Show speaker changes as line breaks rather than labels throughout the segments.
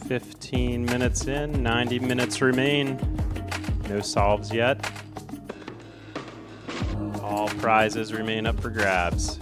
$15 minutes in, 90 minutes remain. No solves yet. All prizes remain up for grabs.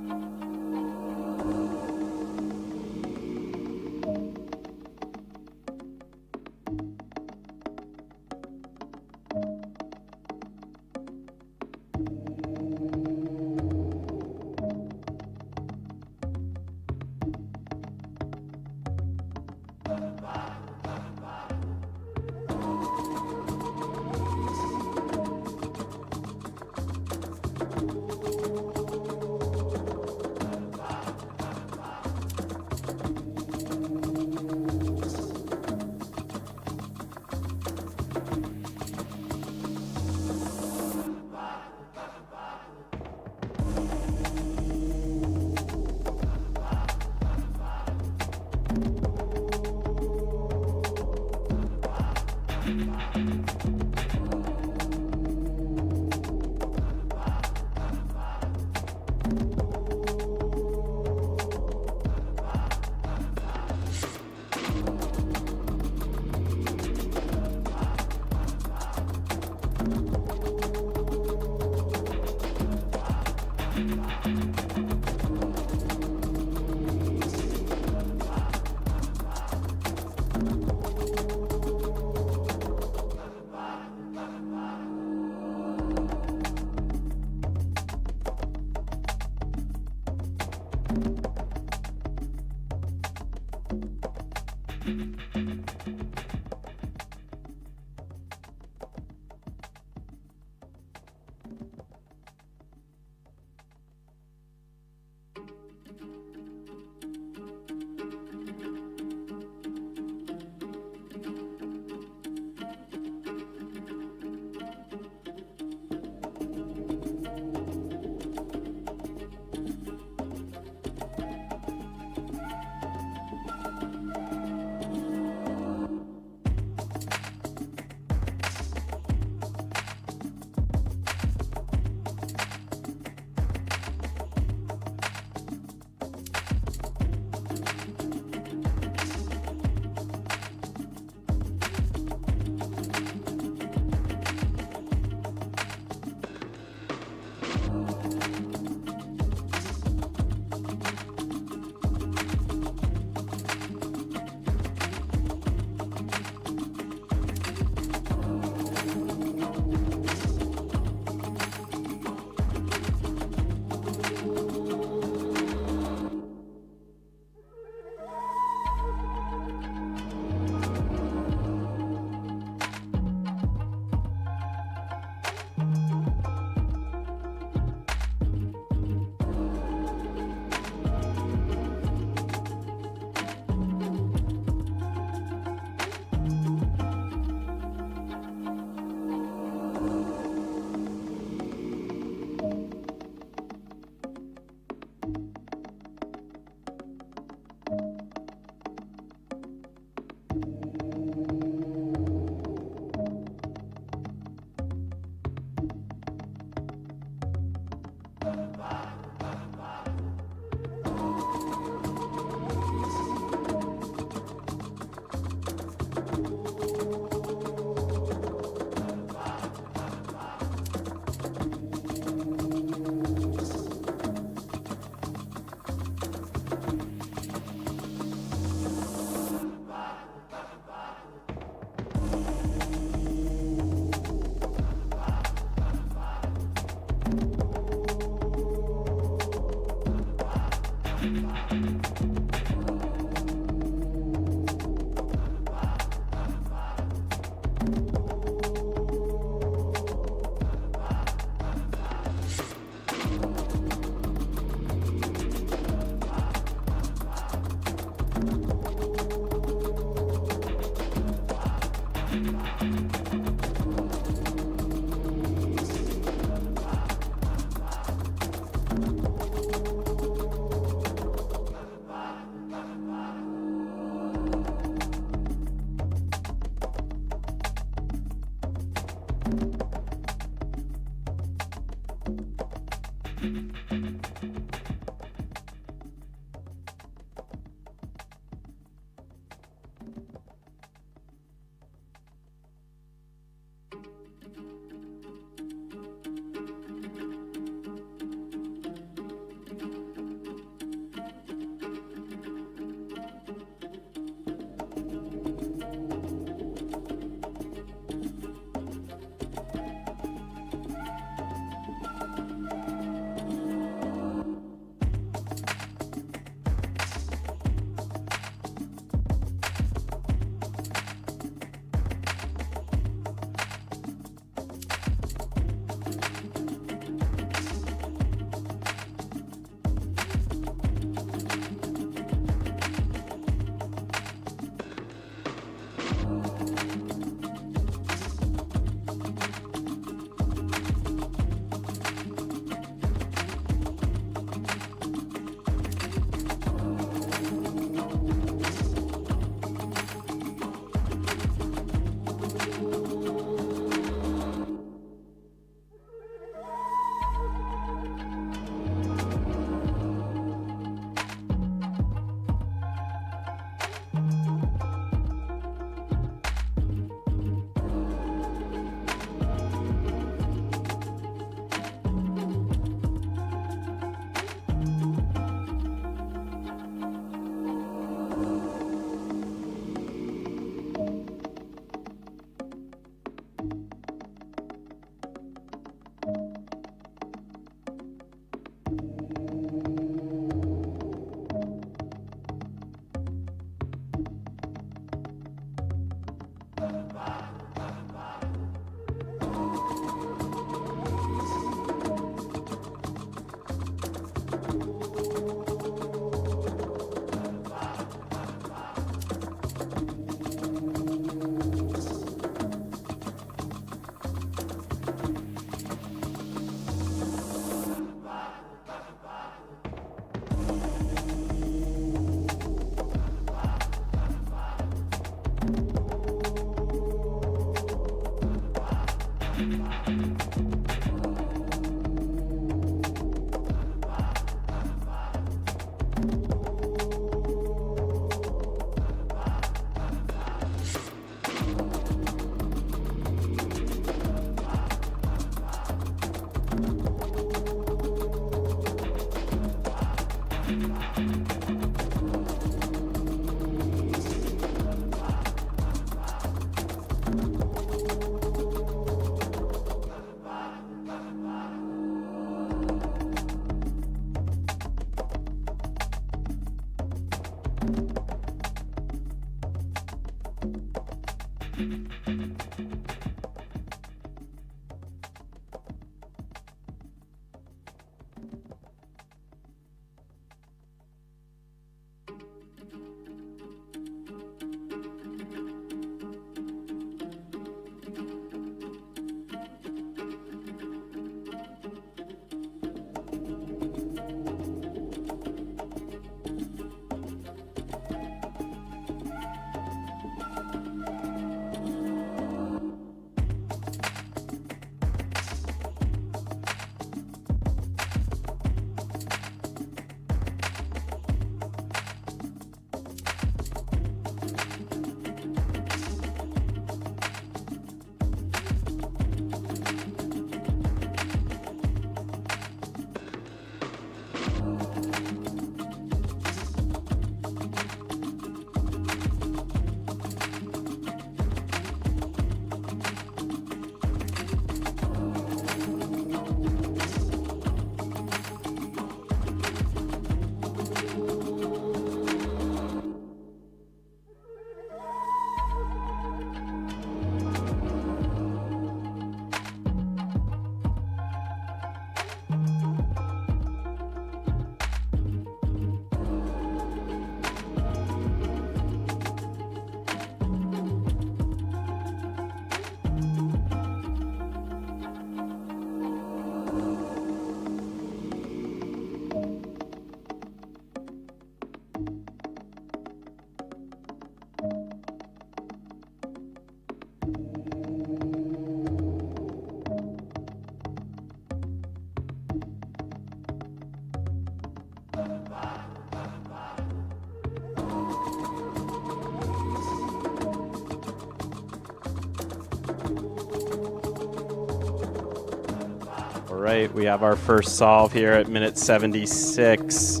right, we have our first solve here at minute 76.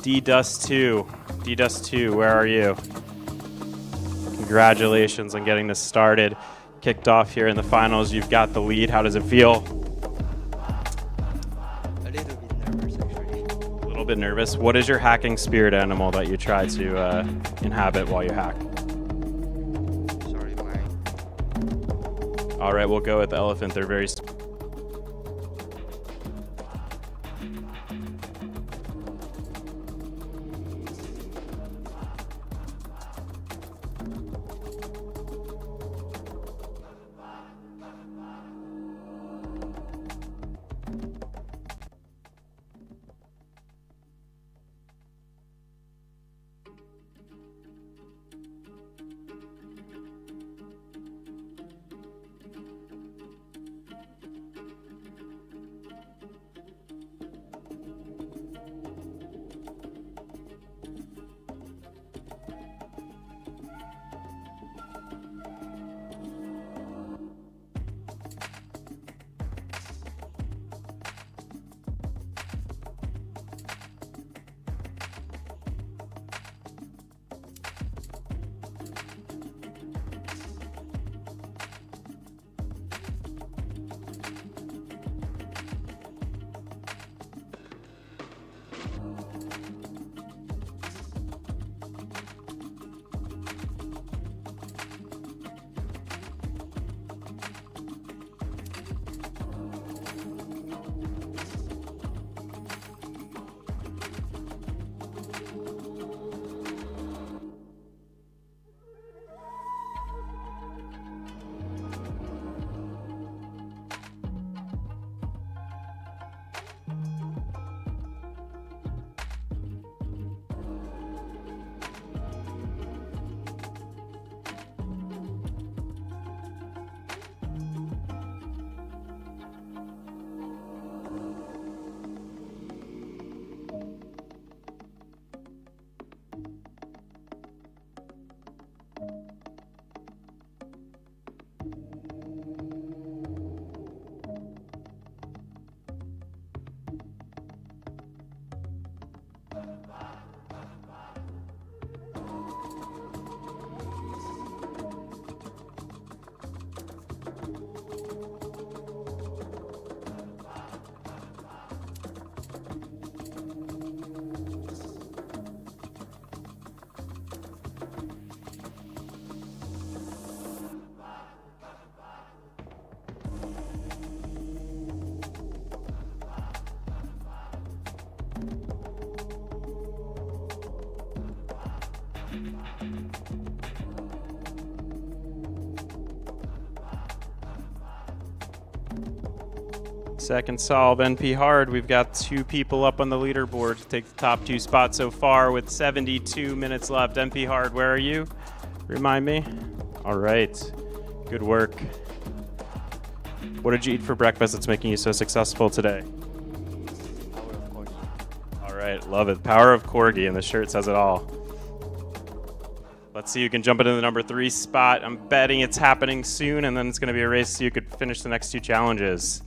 D-Dust2. D-Dust2, where are you? Congratulations on getting this started. Kicked off here in the finals. You've got the lead. How does it feel?
A little bit nervous, actually.
A little bit nervous. What is your hacking spirit animal that you try to inhabit while you hack?
Sorry, mine.
All right, we'll go with the elephant. They're very... Second solve, NP Hard. We've got 2 people up on the leaderboard to take the top 2 spots so far with 72 minutes left. NP Hard, where are you? Remind me. All right. Good work. What did you eat for breakfast that's making you so successful today?
Power of corgi.
All right, love it. Power of Corgi, and the shirt says it all. Let's see who can jump into the number 3 spot. I'm betting it's happening soon, and then it's going to be a race so you could finish the next 2 challenges.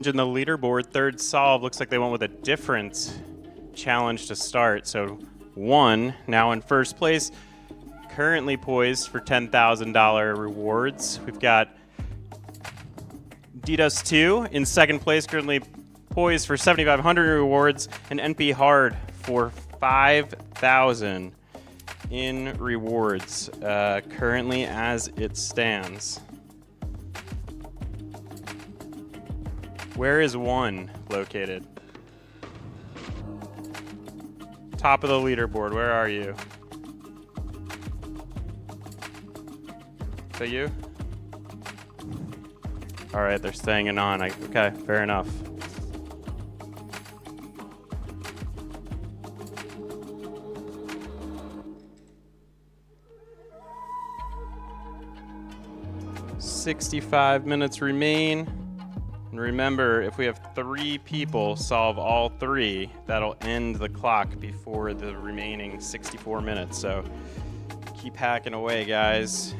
In the leaderboard, third solve, looks like they went with a different challenge to start. So 1 now in first place, currently poised for $10,000 rewards. We've got DDoS 2 in second place, currently poised for 7,500 rewards, and NP Hard for 5,000 in rewards, currently as it stands. Where is 1 located? Top of the leaderboard, where are you? Is that you? All right, they're staying in on. Okay, fair enough. "65 minutes remain. And remember, if we have 3 people solve all 3, that'll end the clock before the remaining 64 minutes. So keep hacking away, guys.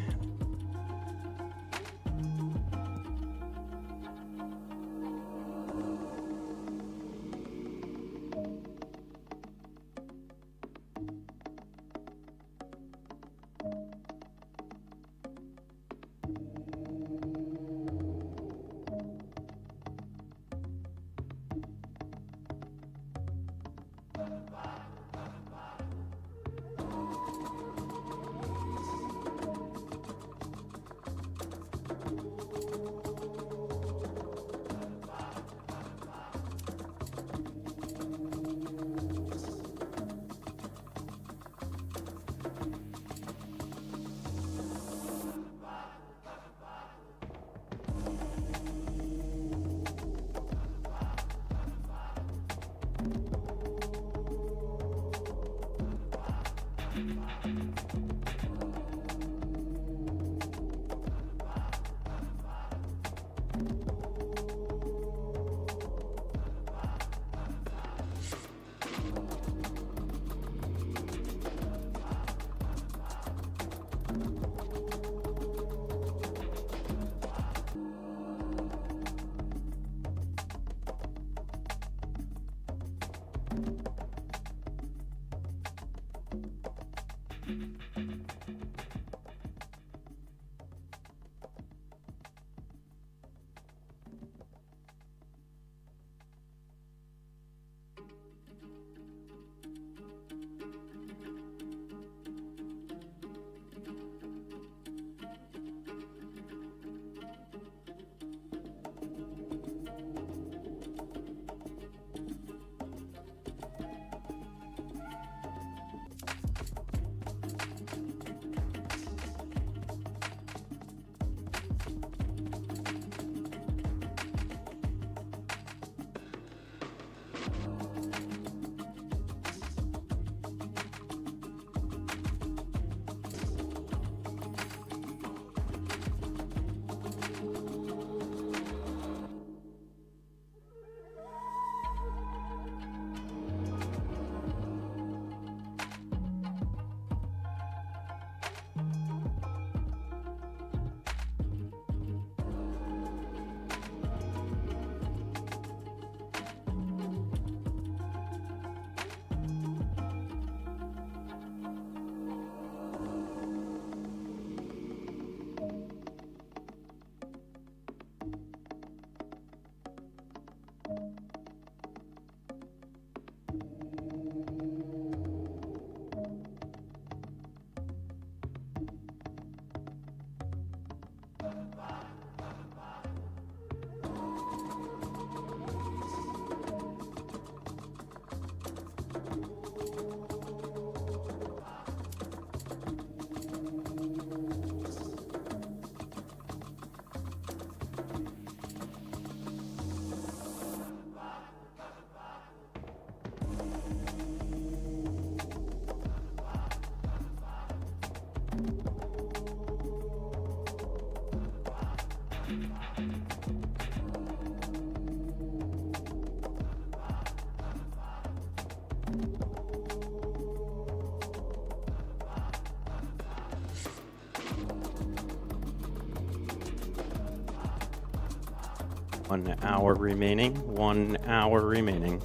1 hour remaining. 1 hour remaining.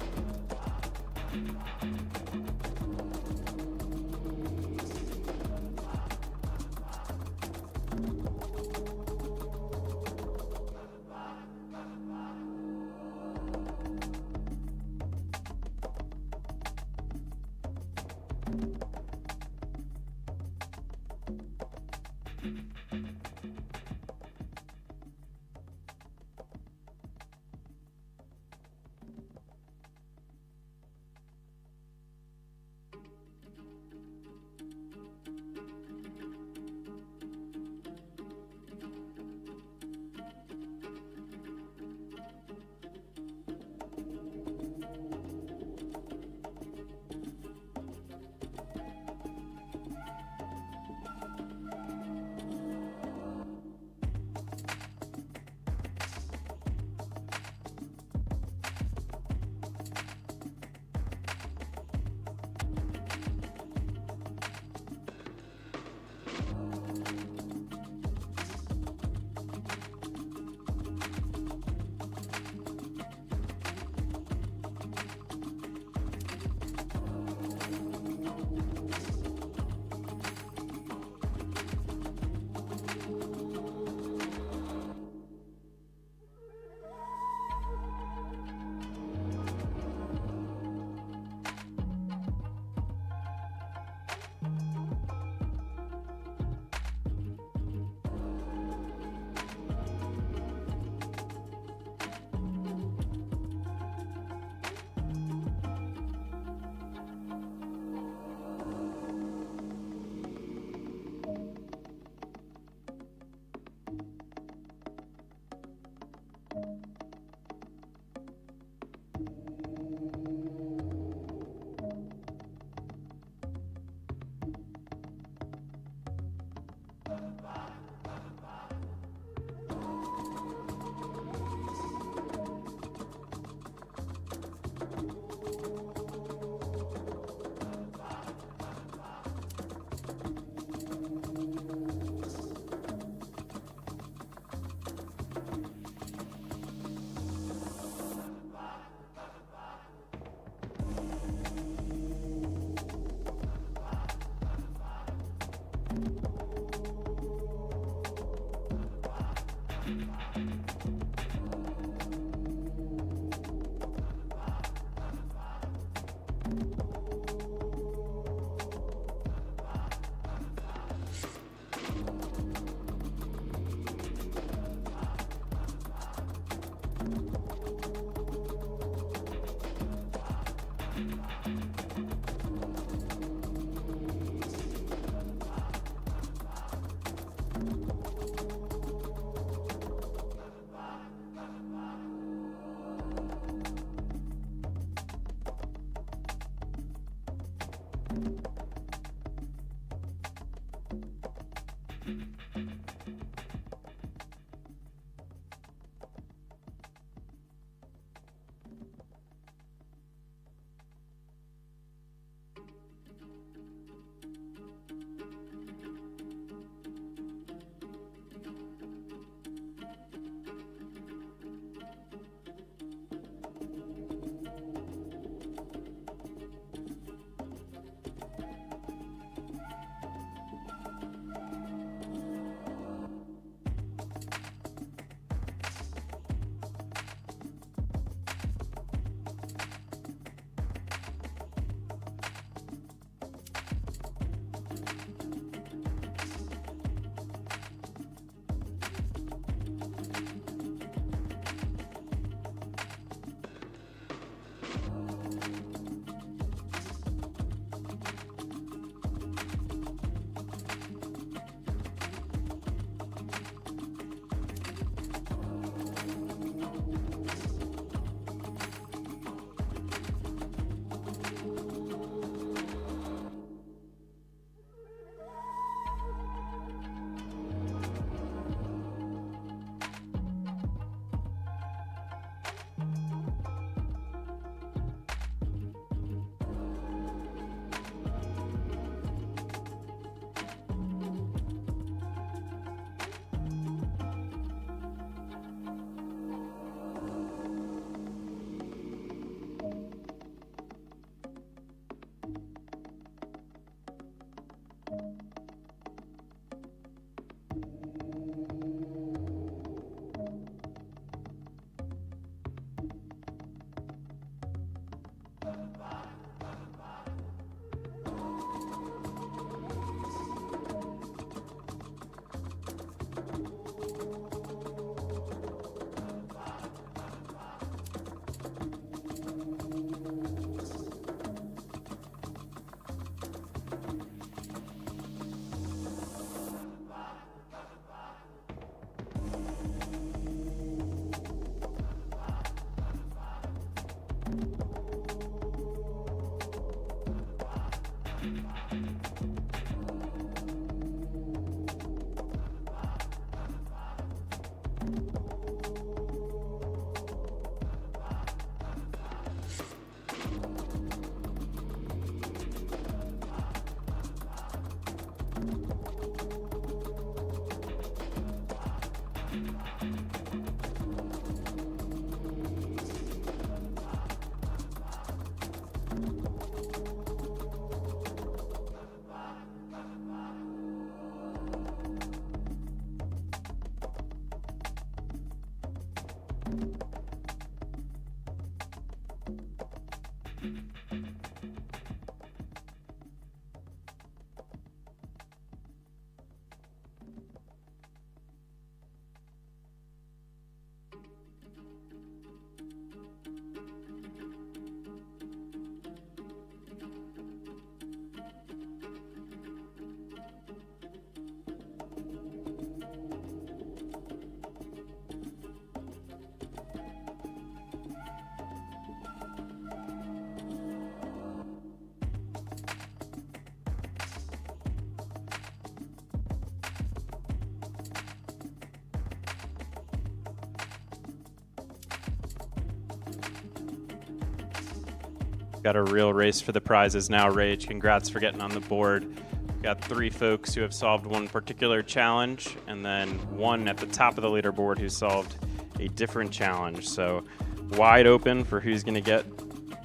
Got a real race for the prizes now, Rage. Congrats for getting on the board. We've got 3 folks who have solved one particular challenge, and then 1 at the top of the leaderboard who solved a different challenge. So wide open for who's going to get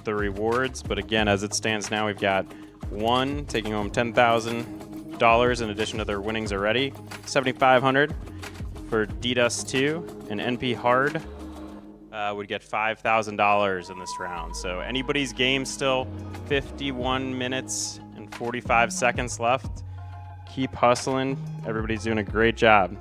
the rewards. But again, as it stands now, we've got 1 taking home $10,000 in addition to their winnings already. $7,500 for DDoS 2, and NP Hard would get $5,000 in this round. So anybody's game still, 51 minutes and 45 seconds left. Keep hustling. Everybody's doing a great job.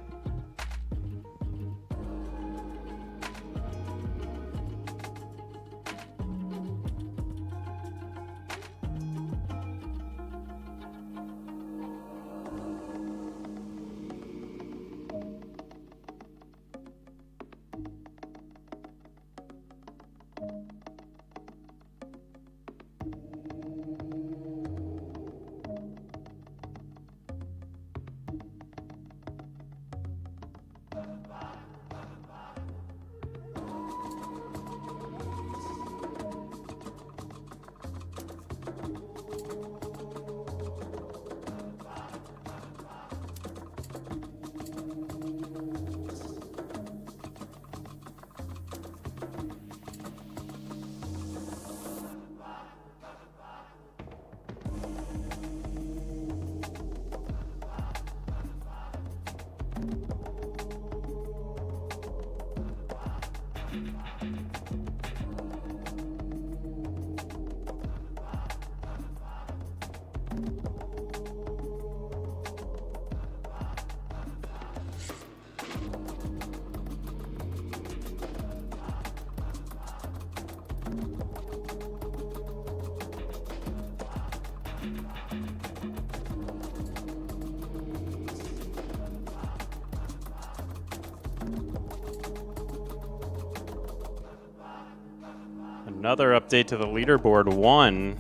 Another update to the leaderboard. 1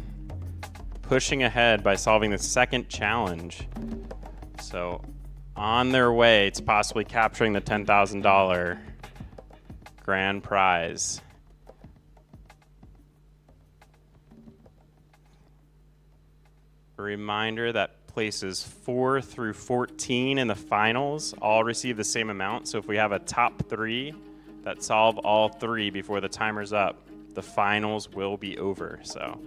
pushing ahead by solving the second challenge. So on their way to possibly capturing the $10,000 grand prize. A reminder that places 4 through 14 in the finals all receive the same amount. So if we have a top 3 that solve all 3 before the timer's up, the finals will be over. So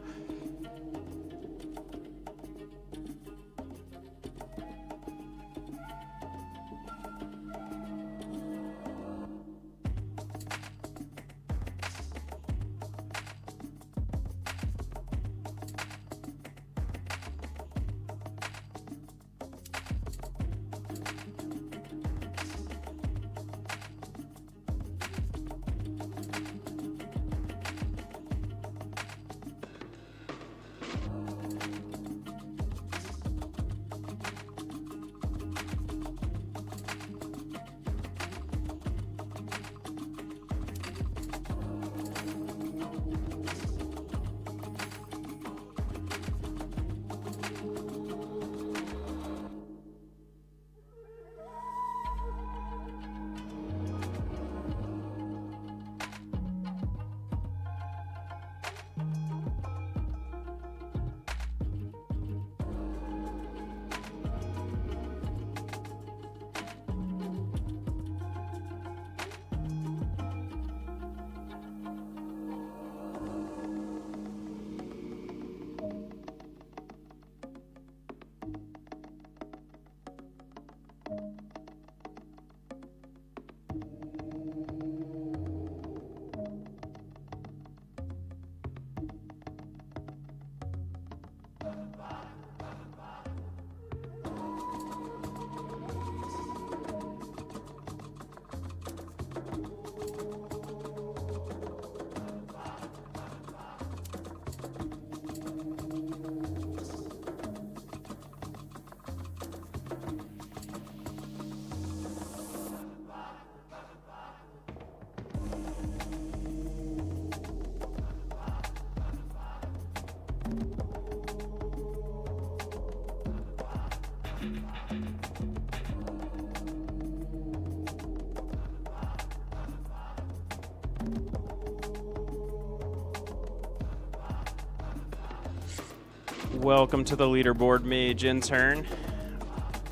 Welcome to the leaderboard, Mage Intern.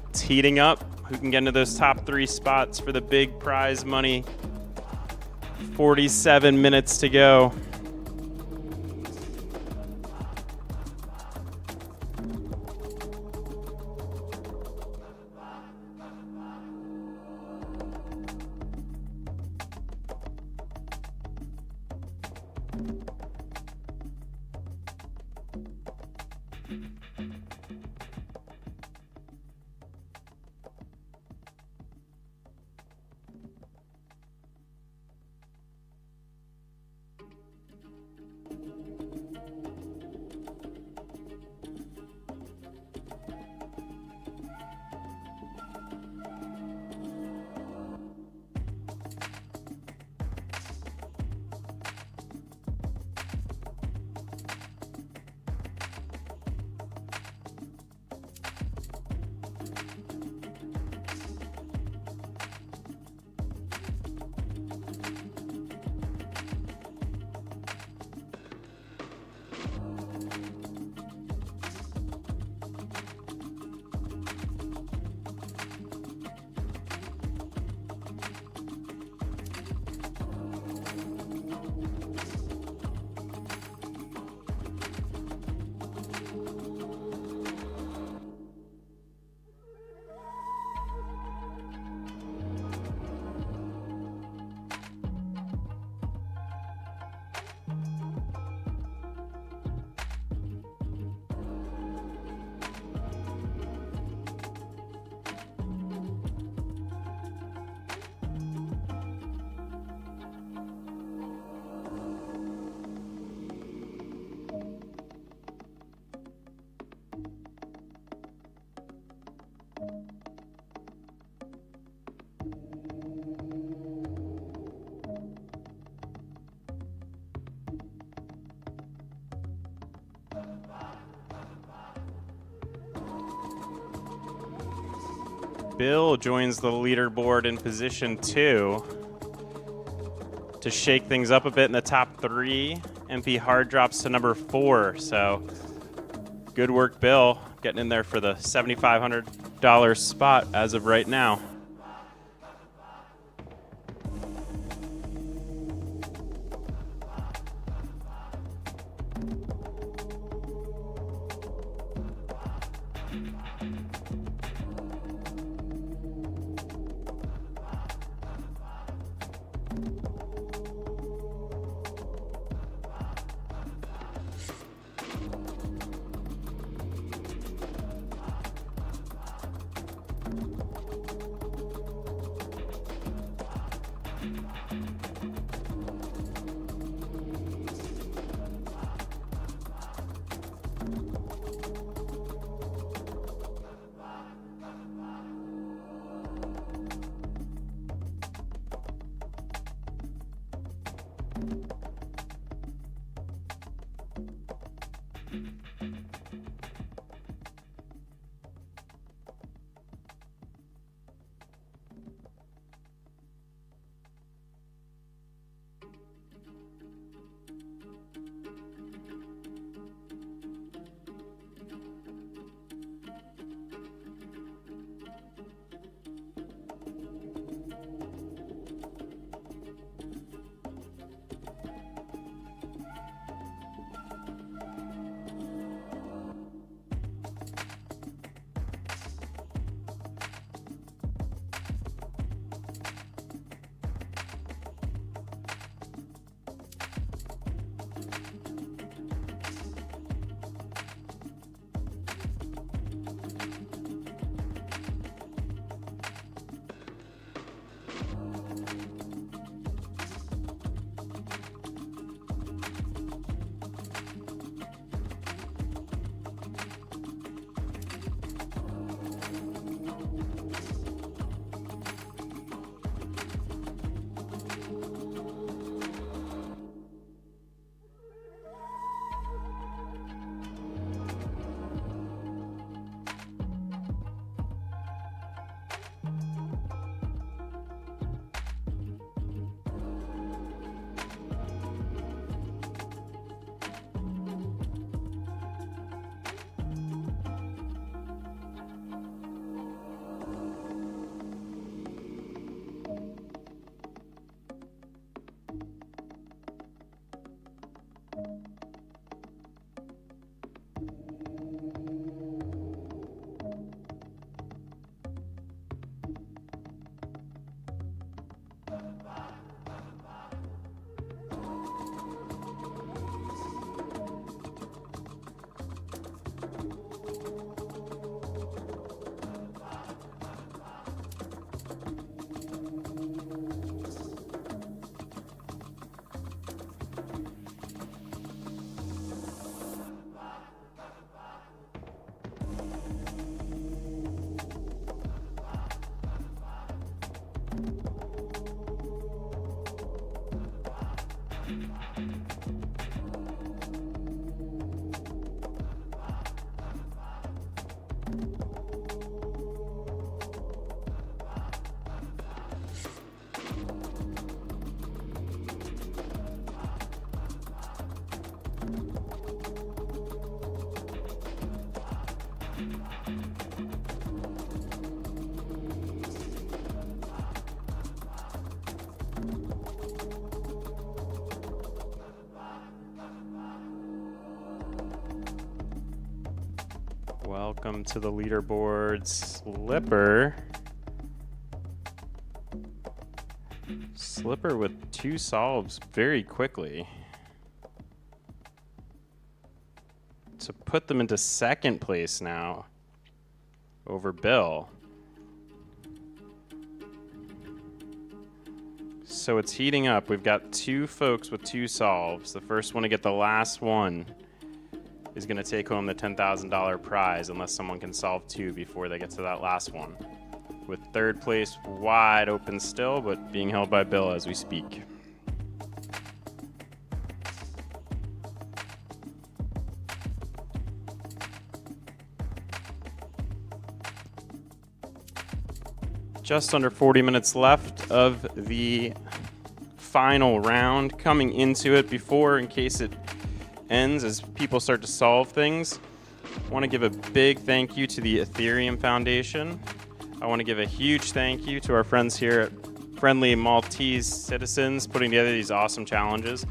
It's heating up. Who can get into those top 3 spots for the big prize money? 47 minutes to go. Bill joins the leaderboard in position 2 to shake things up a bit in the top 3. MP Hard drops to number 4, so good work, Bill, getting in there for the $7,500 spot as of right now. Welcome to the leaderboard, Slipper. Slipper with 2 solves very quickly to put them into second place now over Bill. So it's heating up. We've got 2 folks with 2 solves. The first one to get the last one is going to take home the $10,000 prize unless someone can solve 2 before they get to that last one. With third place wide open still, but being held by Bill as we speak. Just under 40 minutes left of the final round. Coming into it before, in case it ends, as people start to solve things, I want to give a big thank you to the Ethereum Foundation. I want to give a huge thank you to our friends here at Friendly Maltese Citizens putting together these awesome challenges.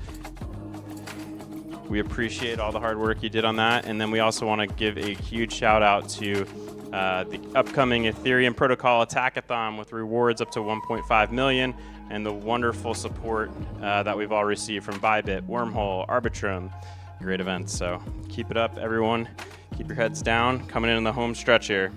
We appreciate all the hard work you did on that. And then we also want to give a huge shout out to the upcoming Ethereum Protocol Attackathon with rewards up to 1.5 million and the wonderful support that we've all received from Bybit, Wormhole, Arbitrum. Great events. So keep it up, everyone. Keep your heads down. Coming in the home stretch here.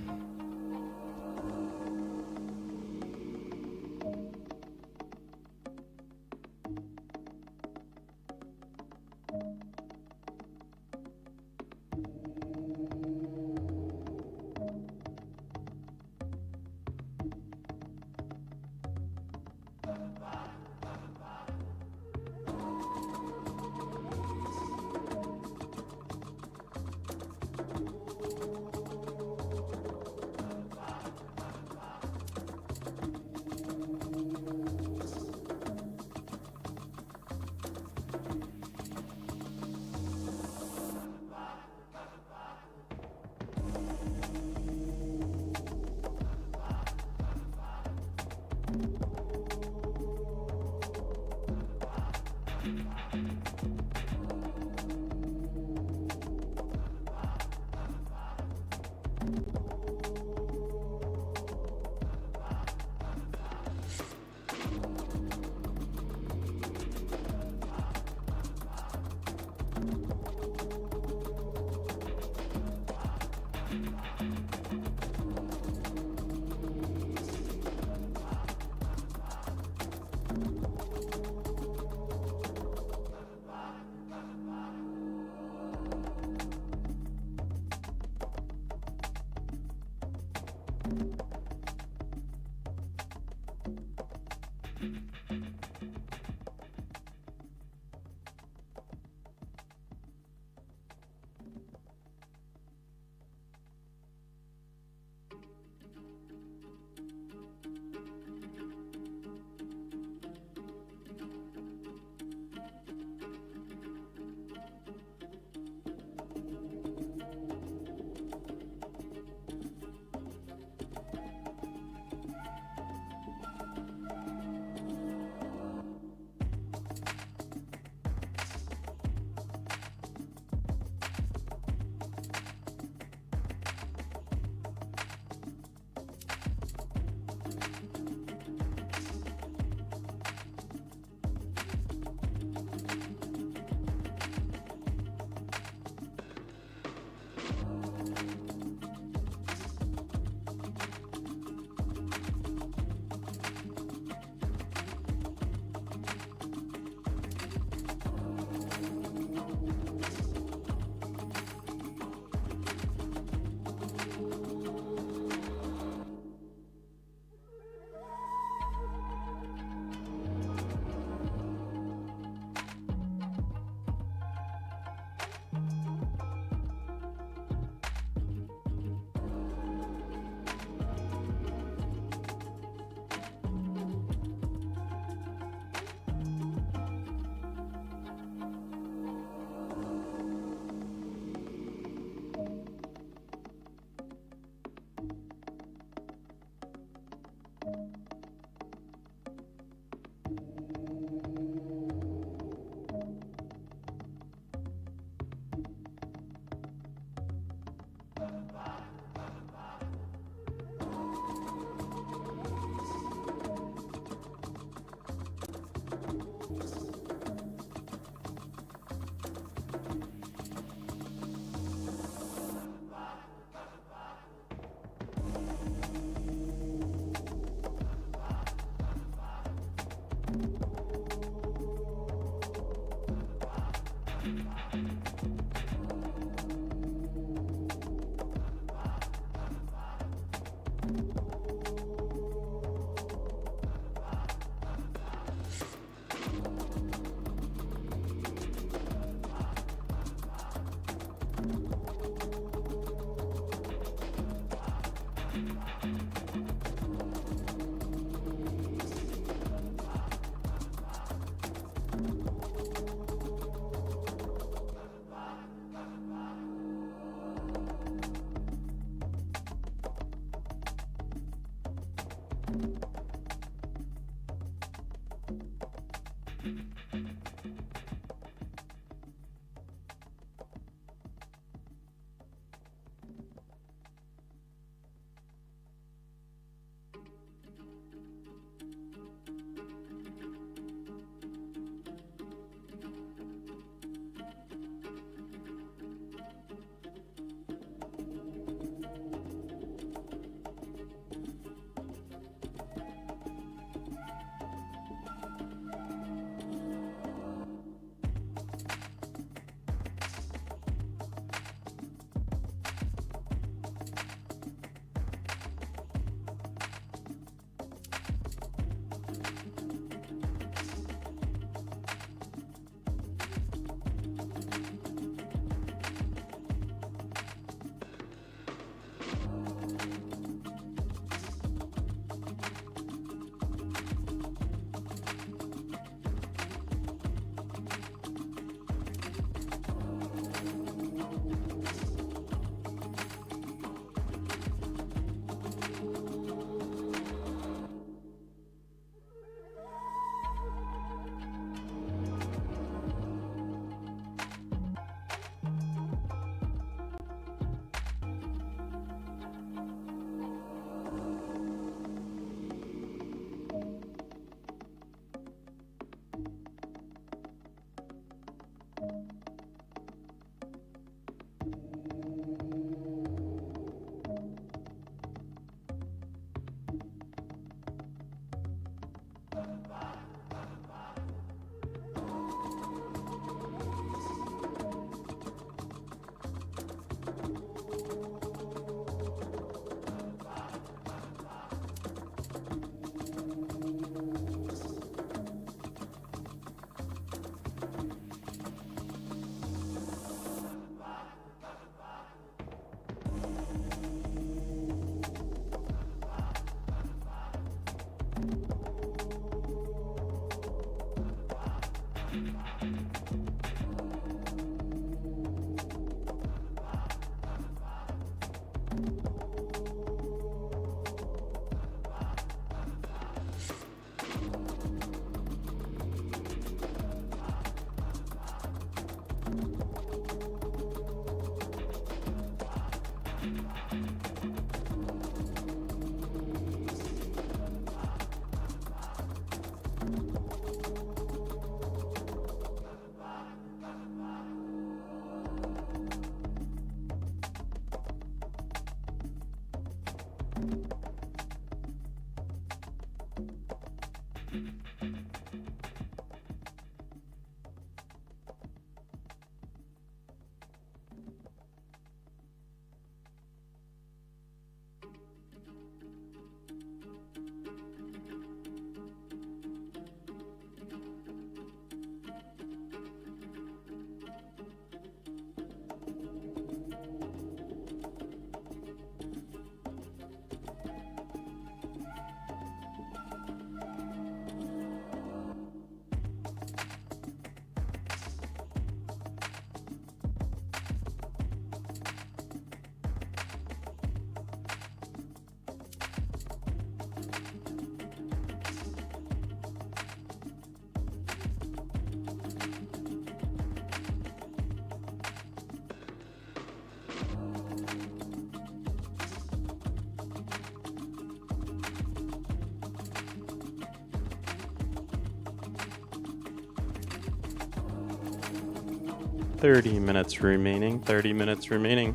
30 minutes remaining. 30 minutes remaining.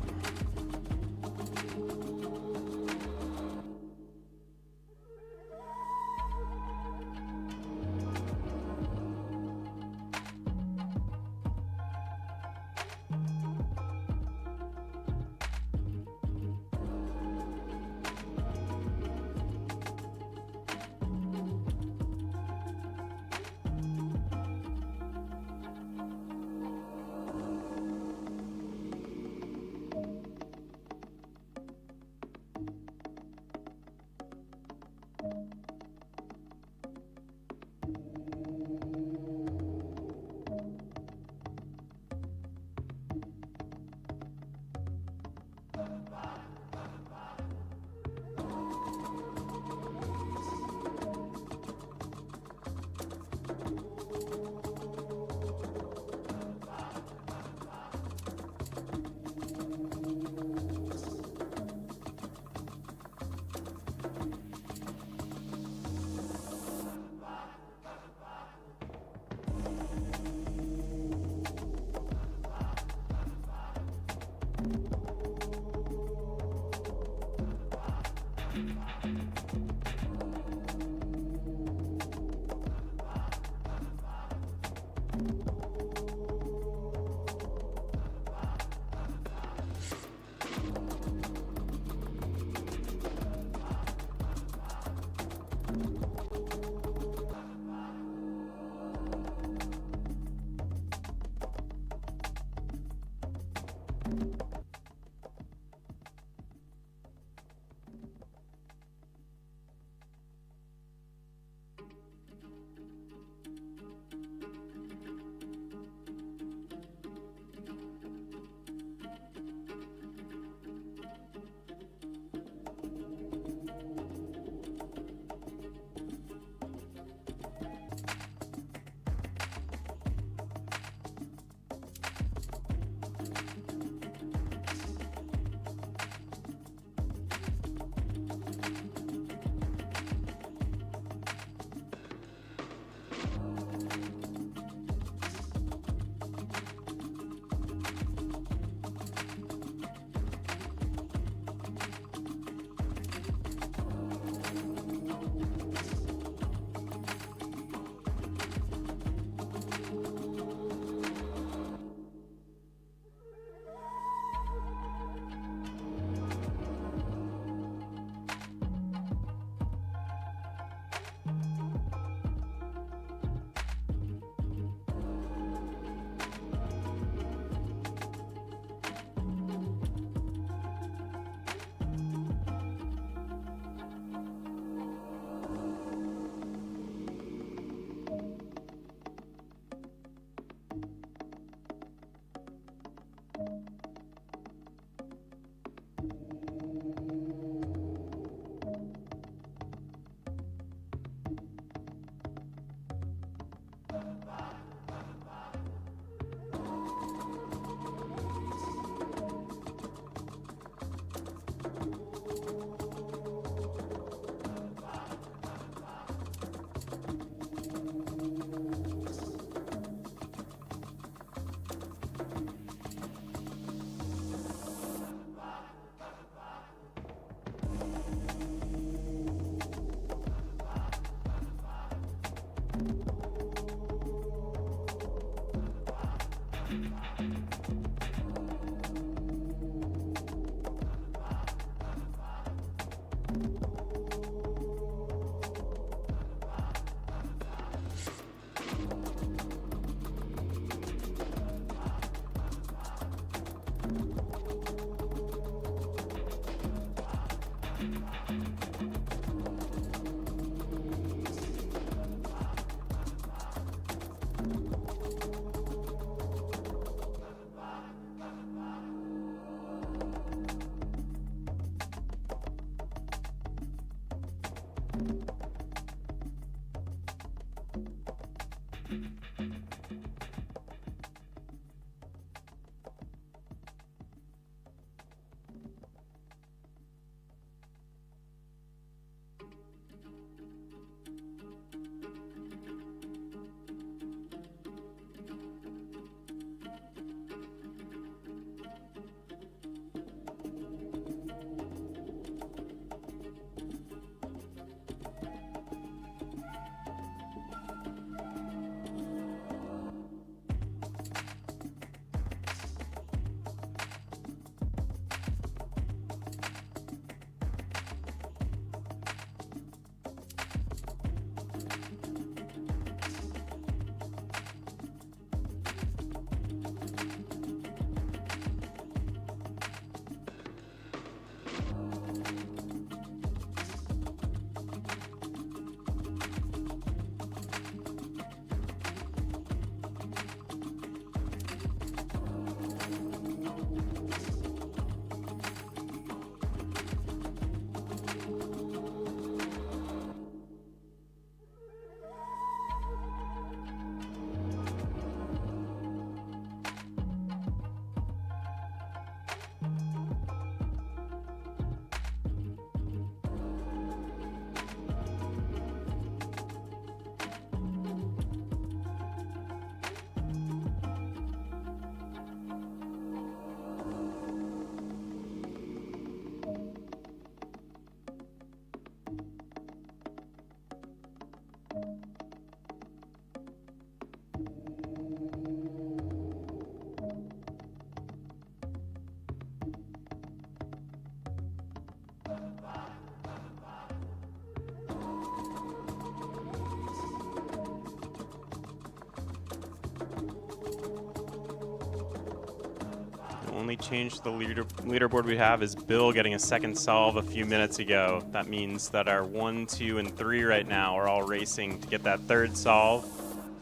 only change to the leaderboard we have is Bill getting a second solve a few minutes ago. That means that our 1, 2, and 3 right now are all racing to get that third solve.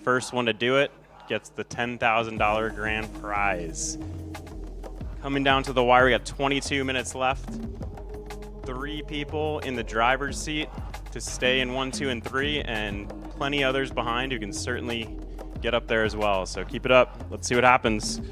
First one to do it gets the $10,000 grand prize. Coming down to the wire, we got 22 minutes left. 3 people in the driver's seat to stay in 1, 2, and 3, and plenty others behind who can certainly get up there as well. So keep it up. Let's see what happens.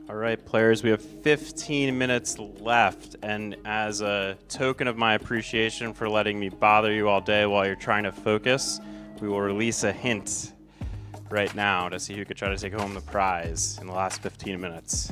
All right, players, we have 15 minutes left, and as a token of my appreciation for letting me bother you all day while you're trying to focus, we will release a hint right now to see who could try to take home the prize in the last 15 minutes.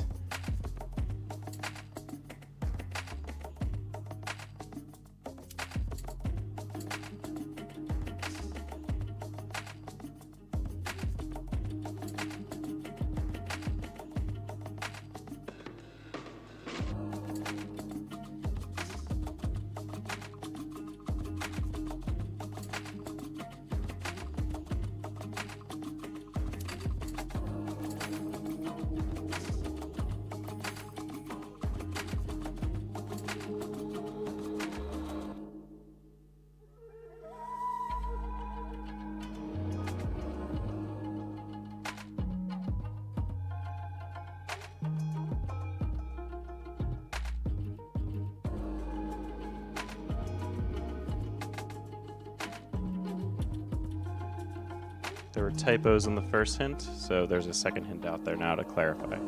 There were typos in the first hint, so there's a second hint out there now to clarify.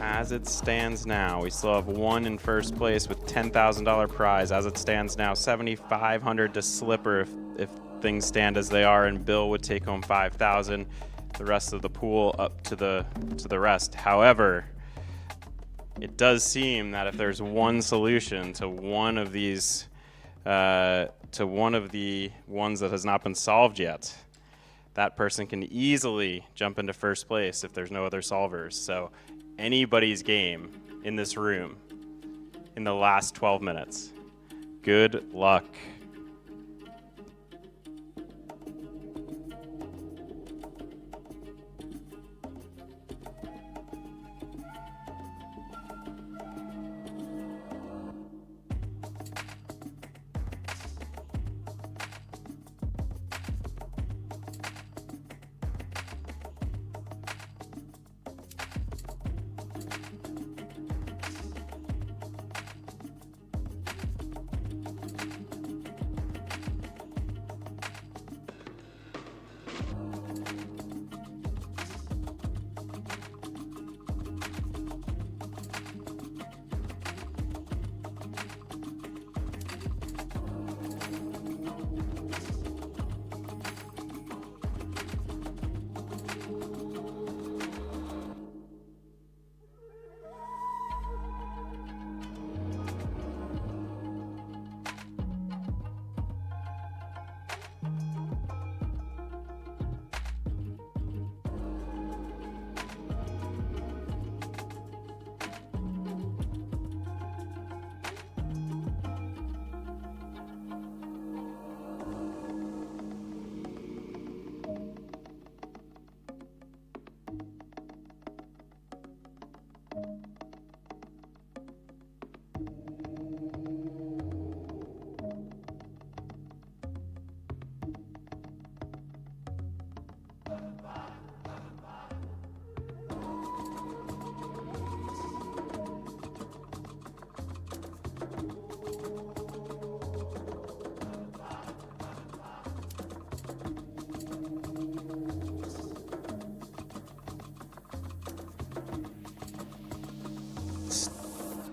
As it stands now, we still have one in first place with $10,000 prize. As it stands now, $7,500 to Slipper if things stand as they are, and Bill would take home $5,000. The rest of the pool up to the rest. However, it does seem that if there's one solution to one of these, to one of the ones that has not been solved yet, that person can easily jump into first place if there's no other solvers. So anybody's game in this room in the last 12 minutes. Good luck.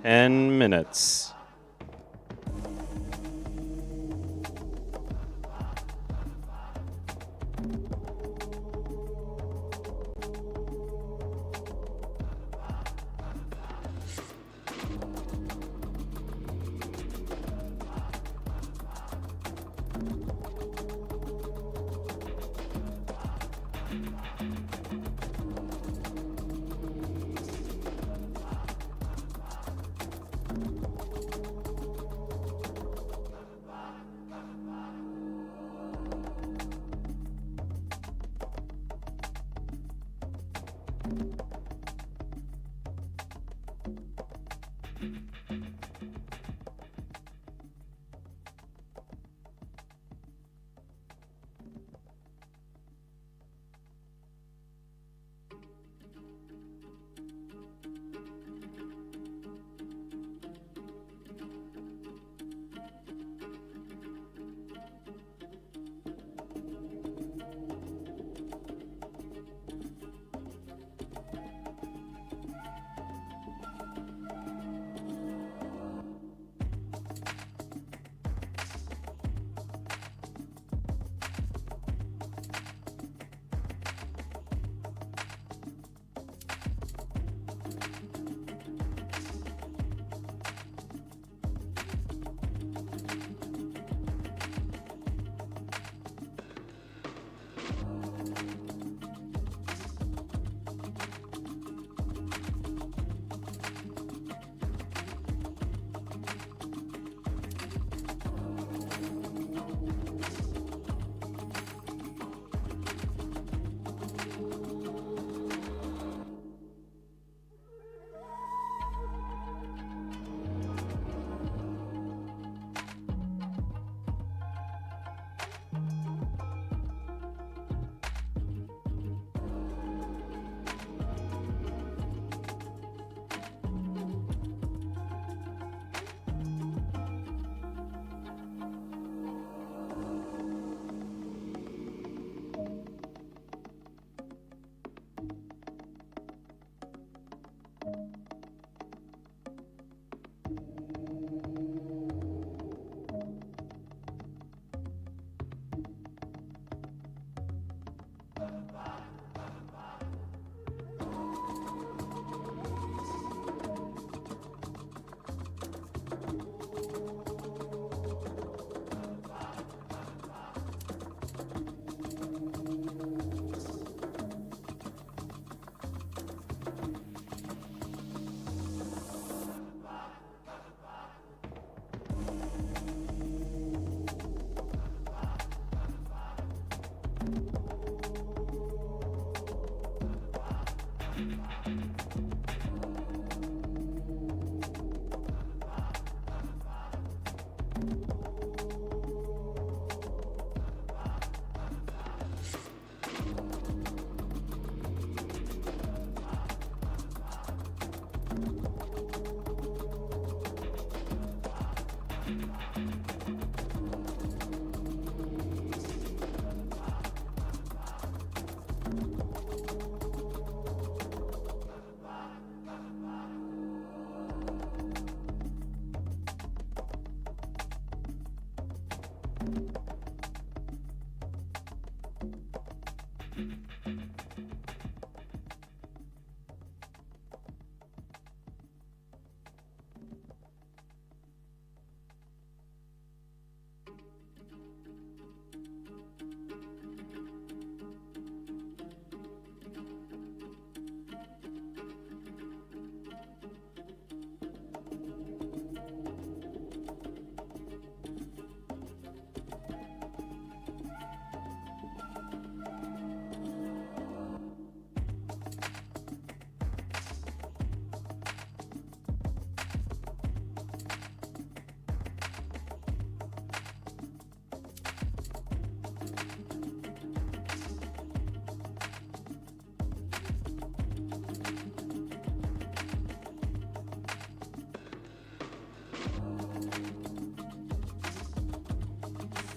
10 minutes.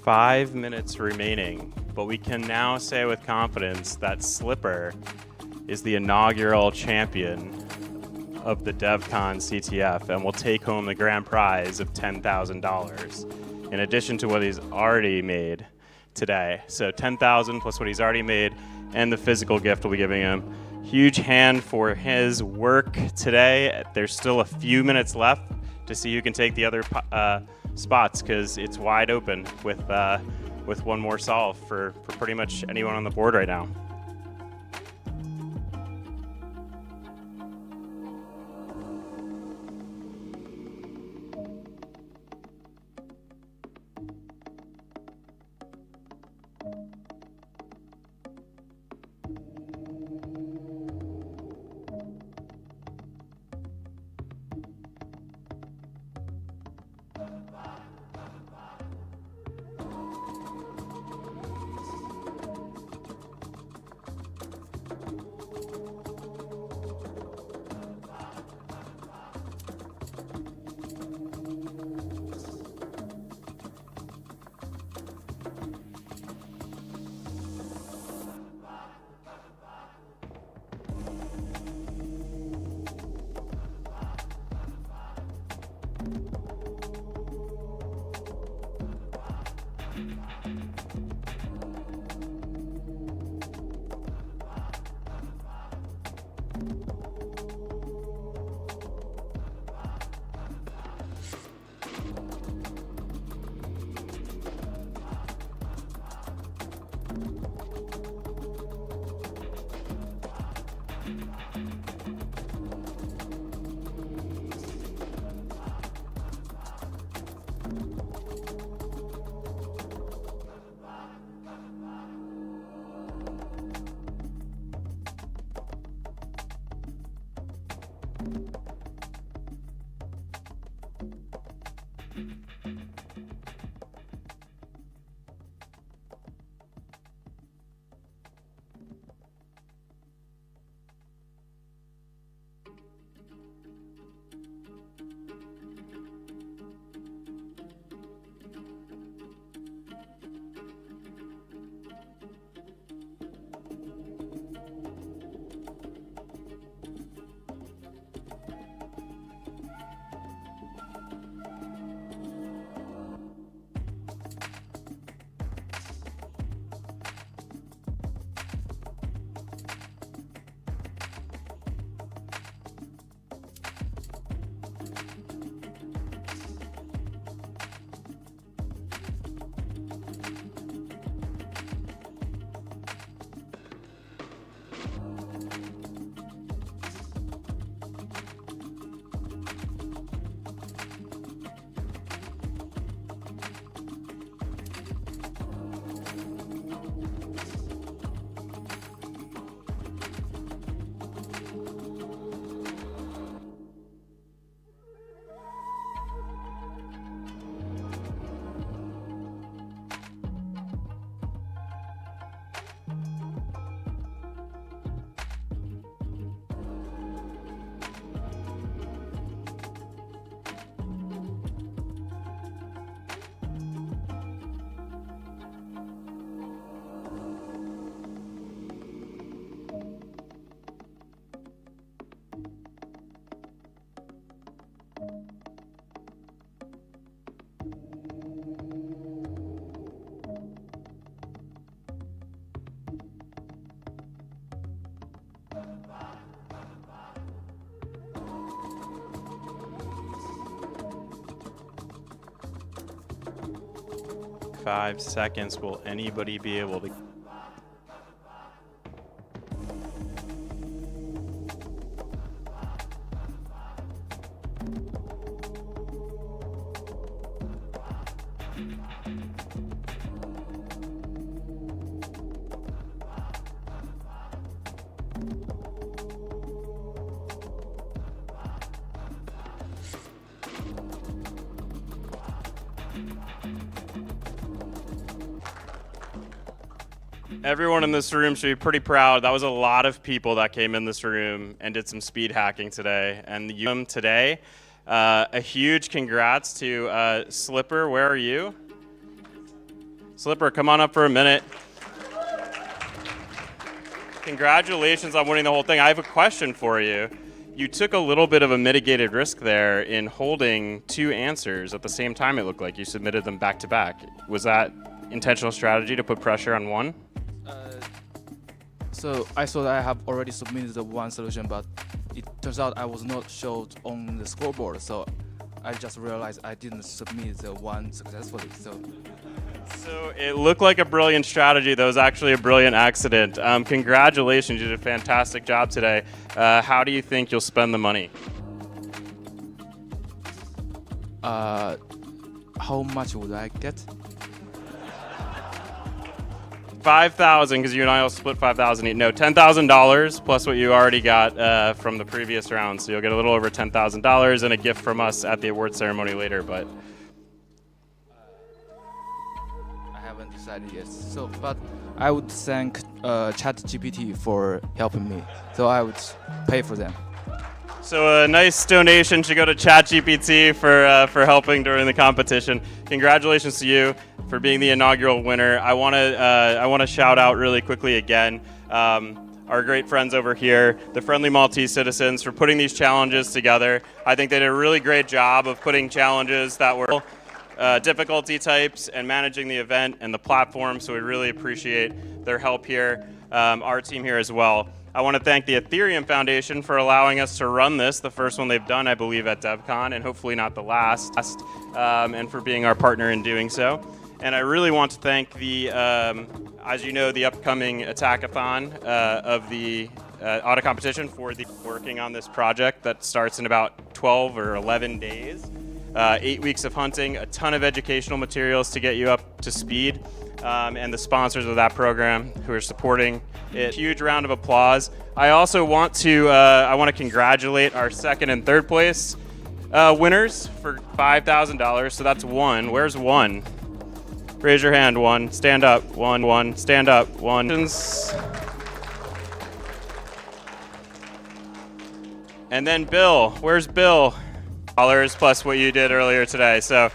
Five minutes remaining, but we can now say with confidence that Slipper is the inaugural champion of the Devcon CTF and will take home the grand prize of $10,000, in addition to what he's already made today. So $10,000 plus what he's already made, and the physical gift we'll be giving him. Huge hand for his work today. There's still a few minutes left to see who can take the other spots, because it's wide open with one more solve for pretty much anyone on the board right now. Five seconds. Will anybody be able to? Everyone in this room should be pretty proud. That was a lot of people that came in this room and did some speed hacking today. And today, a huge congrats to Slipper. Where are you? Slipper, come on up for a minute. Congratulations on winning the whole thing. I have a question for you. you took a little bit of a mitigated risk there in holding 2 answers at the same time. It looked like you submitted them back to back. Was that intentional strategy to put pressure on one?
So I thought I have already submitted the one solution, but it turns out I was not showed on the scoreboard. So I just realized I didn't submit the one successfully.
So it looked like a brilliant strategy. That was actually a brilliant accident. Congratulations, you did a fantastic job today. How do you think you'll spend the money?
How much would I get?
5,000, because you and I will split 5,000. No, $10,000 plus what you already got from the previous round. So you'll get a little over $10,000 and a gift from us at the award ceremony later. But
I haven't decided yet. So, but I would thank ChatGPT for helping me. So I would pay for them.
so a nice donation should go to ChatGPT for helping during the competition. Congratulations to you for being the inaugural winner. I want to shout out really quickly again our great friends over here, the Friendly Maltese Citizens, for putting these challenges together. I think they did a really great job of putting challenges that were difficulty types and managing the event and the platform, so we really appreciate their help here, our team here as well. I want to thank the Ethereum Foundation for allowing us to run this, the first one they've done, I believe, at Devcon, and hopefully not the last, and for being our partner in doing so. And I really want to thank the, as you know, the upcoming Attackathon of the auto competition for the working on this project that starts in about 12 or 11 days. 8 weeks of hunting, a ton of educational materials to get you up to speed, and the sponsors of that program who are supporting it. Huge round of applause. I also want to congratulate our second and third place winners for $5,000. So that's one. Where's one? Raise your hand, one. Stand up, one. Stand up, one. And then Bill, where's Bill? Dollars plus what you did earlier today. So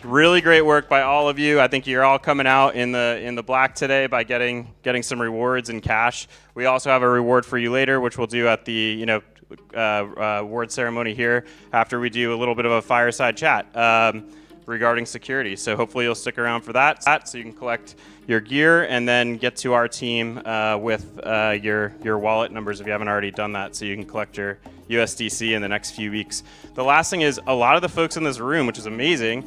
really great work by all of you. I think you're all coming out in the black today by getting some rewards in cash. We also have a reward for you later, which we'll do at the award ceremony here after we do a little bit of a fireside chat regarding security. So hopefully you'll stick around for that, so you can collect your gear and then get to our team with your wallet numbers if you haven't already done that, so you can collect your USDC in the next few weeks. The last thing is, a lot of the folks in this room, which is amazing,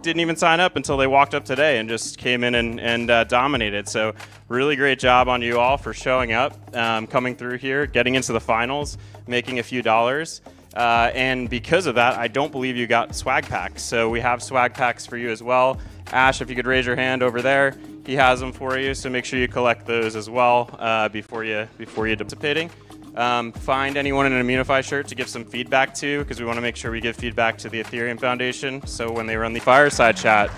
didn't even sign up until they walked up today and just came in and dominated. So really great job on you all for showing up, coming through here, getting into the finals, making a few dollars. And because of that, I don't believe you got swag packs. So we have swag packs for you as well. Ash, if you could raise your hand over there, he has them for you. So make sure you collect those as well before you participating. Find anyone in an Immunify shirt to give some feedback to, because we want to make sure we give feedback to the Ethereum Foundation. So when they run the fireside chat,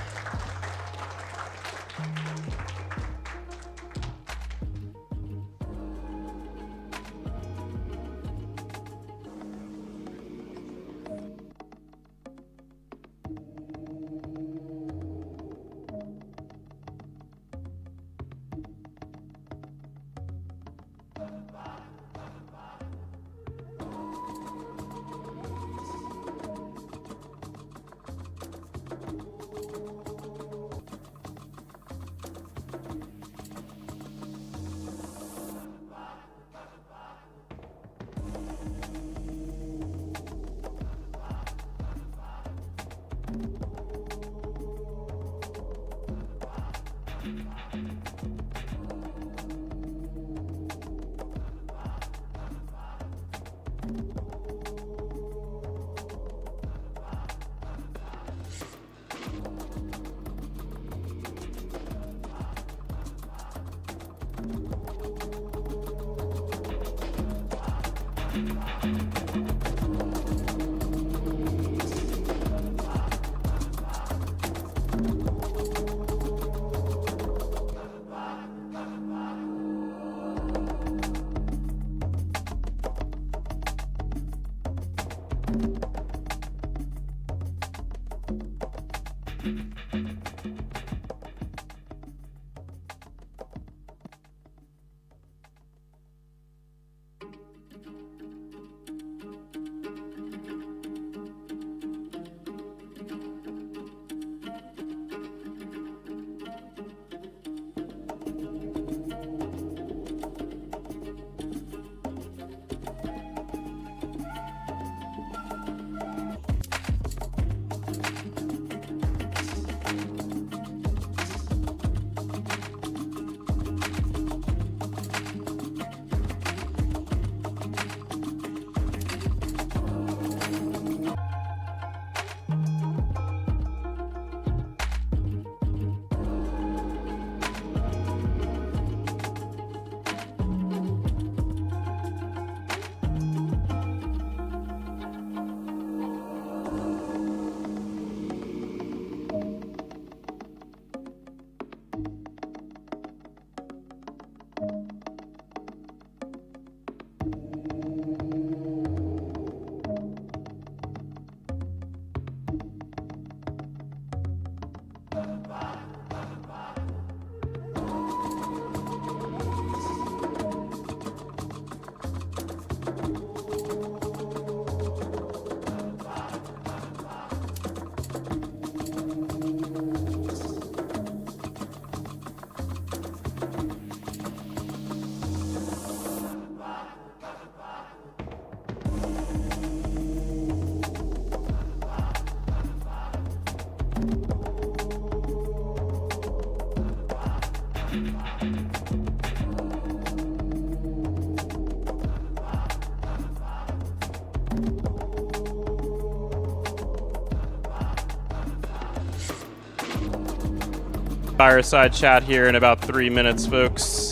Fireside chat here in about 3 minutes, folks.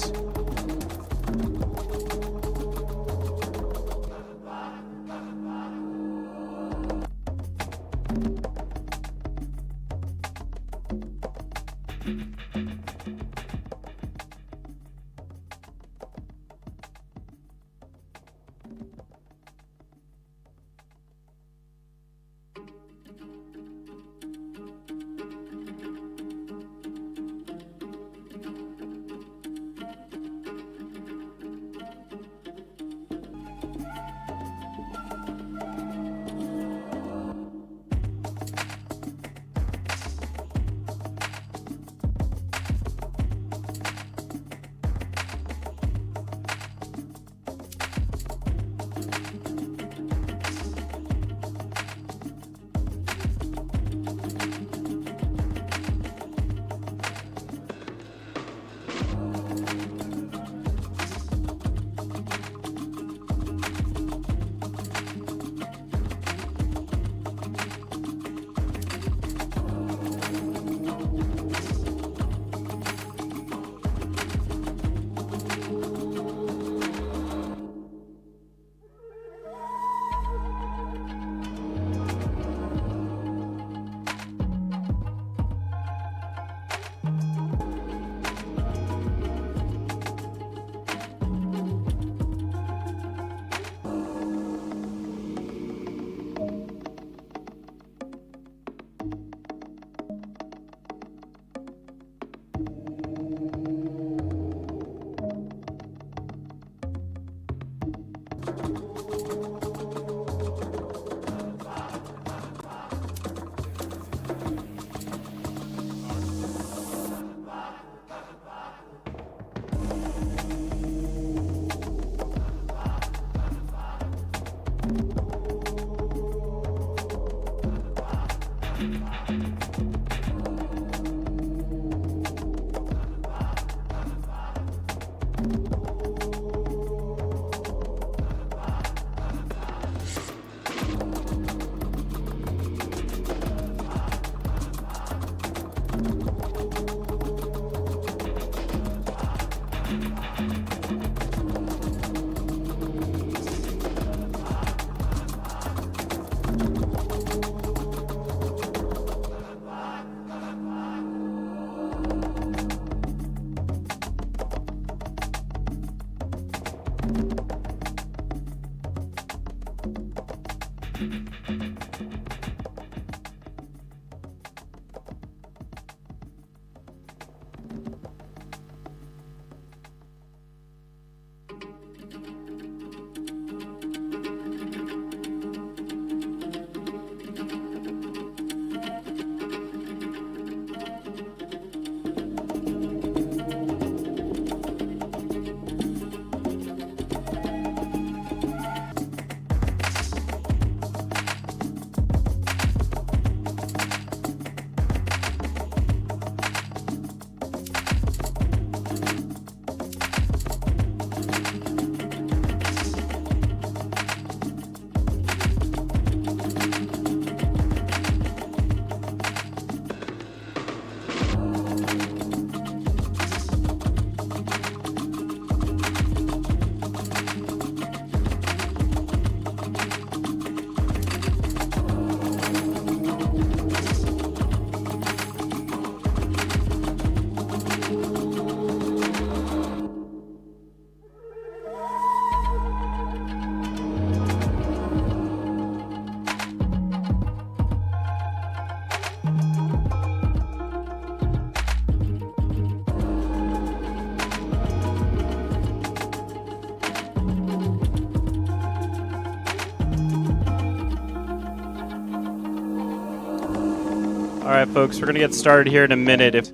All right, folks, we're going to get started here in a minute.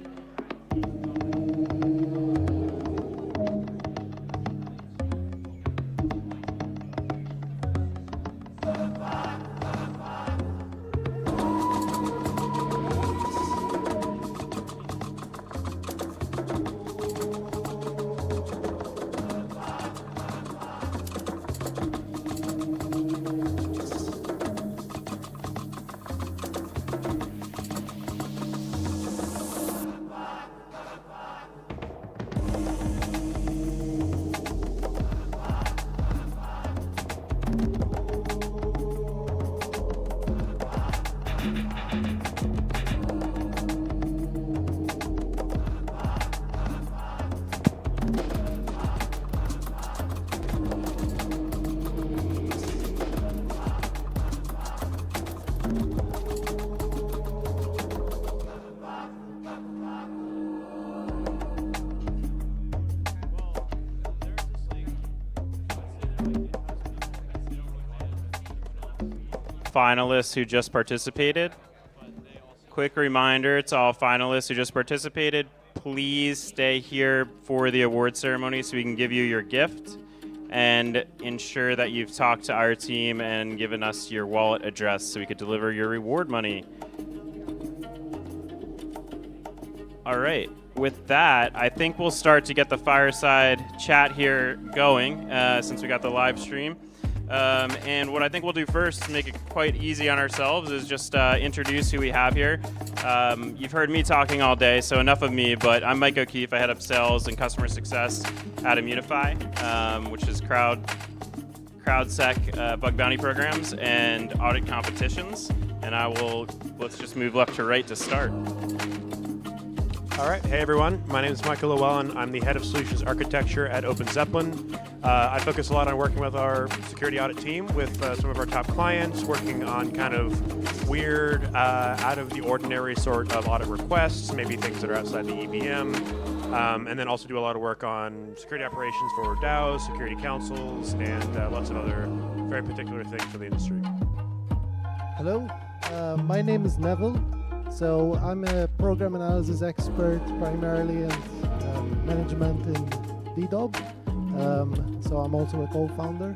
Finalists who just participated. Quick reminder to all finalists who just participated, please stay here for the award ceremony so we can give you your gift, and ensure that you've talked to our team and given us your wallet address so we could deliver your reward money. All right, with that, I think we'll start to get the fireside chat here going since we got the live stream. And what I think we'll do first to make it quite easy on ourselves is just introduce who we have here. You've heard me talking all day, so enough of me, but I'm Mike O'Keefe. I head up sales and customer success at Immunify, which is CrowdSec bug bounty programs and audit competitions. And let's just move left to right to start.
All right. Hey, everyone. My name is Michael Llewellyn. I'm the head of solutions architecture at OpenZeppelin. I focus a lot on working with our security audit team with some of our top clients, working on kind of weird, out of the ordinary sort of audit requests, maybe things that are outside the EVM, and then also do a lot of work on security operations for DAOs, security councils, and lots of other very particular things for the industry.
Hello, my name is Neville. So I'm a program analysis expert, primarily in management in DDoB. So I'm also a co-founder.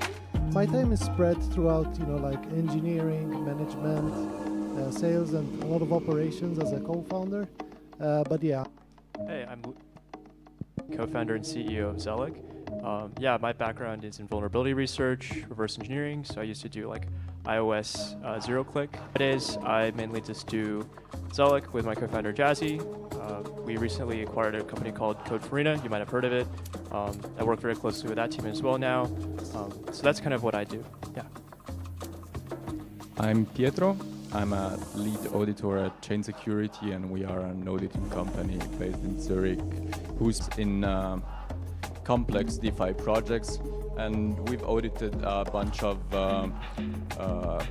My time is spread throughout, like engineering, management, sales, and a lot of operations as a co-founder. But yeah.
Hey, I'm co-founder and CEO of Zelic. Yeah, my background is in vulnerability research, reverse engineering. So I used to do like iOS zero-click. Nowadays, I mainly just do Zelic with my co-founder Jazzy. We recently acquired a company called Codefarina. You might have heard of it. I work very closely with that team as well now. So that's kind of what I do. Yeah.
I'm Pietro. I'm a lead auditor at Chain Security, and we are an auditing company based in Zurich, who's in complex DeFi projects. And we've audited a bunch of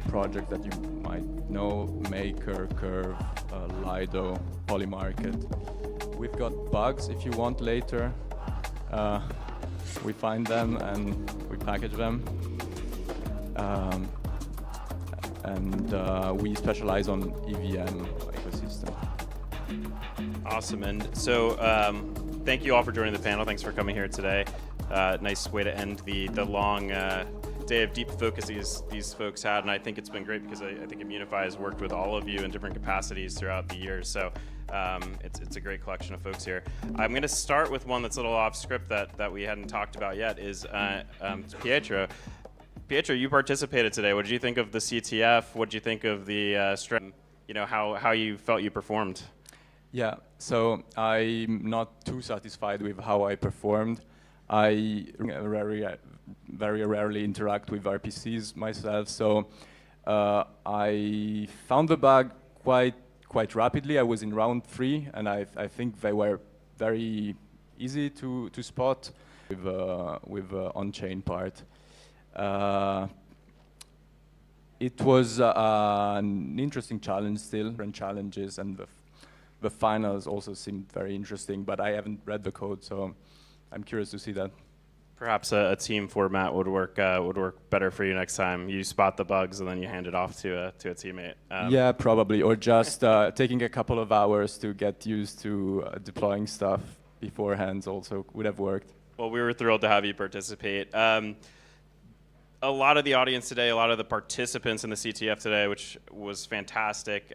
projects that you might know: Maker, Curve, Lido, Polymarket. We've got bugs if you want later. We find them and we package them. And we specialize on EVM ecosystem.
Awesome. And so thank you all for joining the panel. Thanks for coming here today. Nice way to end the long day of deep focus these folks had, and I think it's been great because I think Immunify has worked with all of you in different capacities throughout the years. So it's a great collection of folks here. I'm going to start with one that's a little off script that we hadn't talked about yet. Is Pietro. Pietro, you participated today. What did you think of the CTF? What did you think of the how you felt you performed?
Yeah, so I'm not too satisfied with how I performed. I very rarely interact with RPCs myself, so I found the bug quite rapidly. I was in round 3, and I think they were very easy to spot with on-chain part. It was an interesting challenge still, different challenges, and the finals also seemed very interesting, but I haven't read the code, so I'm curious to see that.
Perhaps a team format would work better for you next time. You spot the bugs and then you hand it off to a teammate.
Yeah, probably, or just taking a couple of hours to get used to deploying stuff beforehand also would have worked.
Well, we were thrilled to have you participate. A lot of the audience today, a lot of the participants in the CTF today, which was fantastic,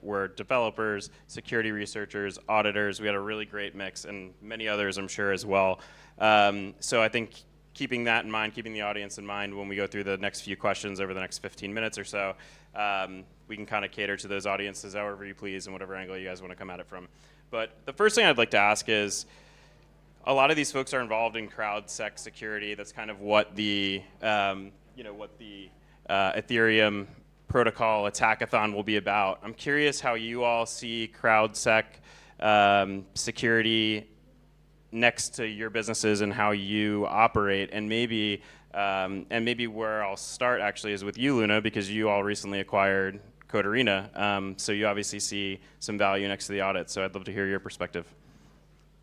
were developers, security researchers, auditors. We had a really great mix, and many others, I'm sure, as well. So I think keeping that in mind, keeping the audience in mind when we go through the next few questions over the next 15 minutes or so, we can kind of cater to those audiences however you please and whatever angle you guys want to come at it from. But the first thing I'd like to ask is, a lot of these folks are involved in CrowdSec security. That's kind of what the Ethereum protocol attackathon will be about. I'm curious how you all see CrowdSec security next to your businesses and how you operate, and maybe where I'll start actually is with you, Luna, because you all recently acquired Code Arena. So you obviously see some value next to the audit. So I'd love to hear your perspective.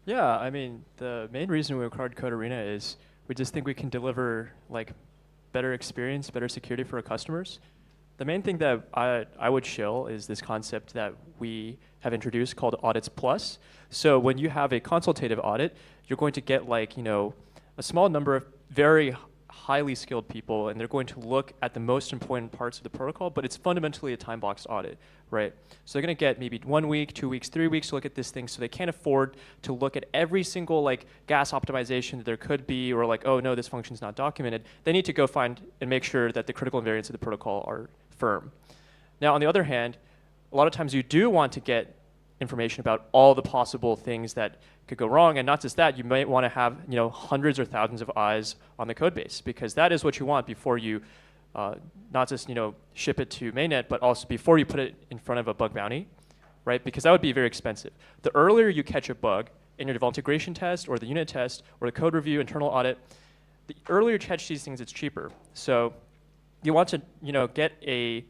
Yeah, I mean, the main reason we acquired Code Arena is we just think we can deliver like better experience, better security for our customers. The main thing that I would shill is this concept that we have introduced called Audits Plus. So when you have a consultative audit, you're going to get like, a small number of very highly skilled people, and they're going to look at the most important parts of the protocol, but it's fundamentally a time-boxed audit, right? So they're going to get maybe 1 week, 2 weeks, 3 weeks to look at this thing, so they can't afford to look at every single like gas optimization that there could be, or like, oh no, this function's not documented. They need to go find and make sure that the critical invariants of the protocol are firm. Now, on the other hand, a lot of times you do want to get information about all the possible things that could go wrong, and not just that, you might want to have hundreds or thousands of eyes on the code base, because that is what you want before you not just ship it to mainnet, but also before you put it in front of a bug bounty, right? Because that would be very expensive. The earlier you catch a bug in your development integration test or the unit test or the code review, internal audit, the earlier you catch these things, it's cheaper. So you want to get a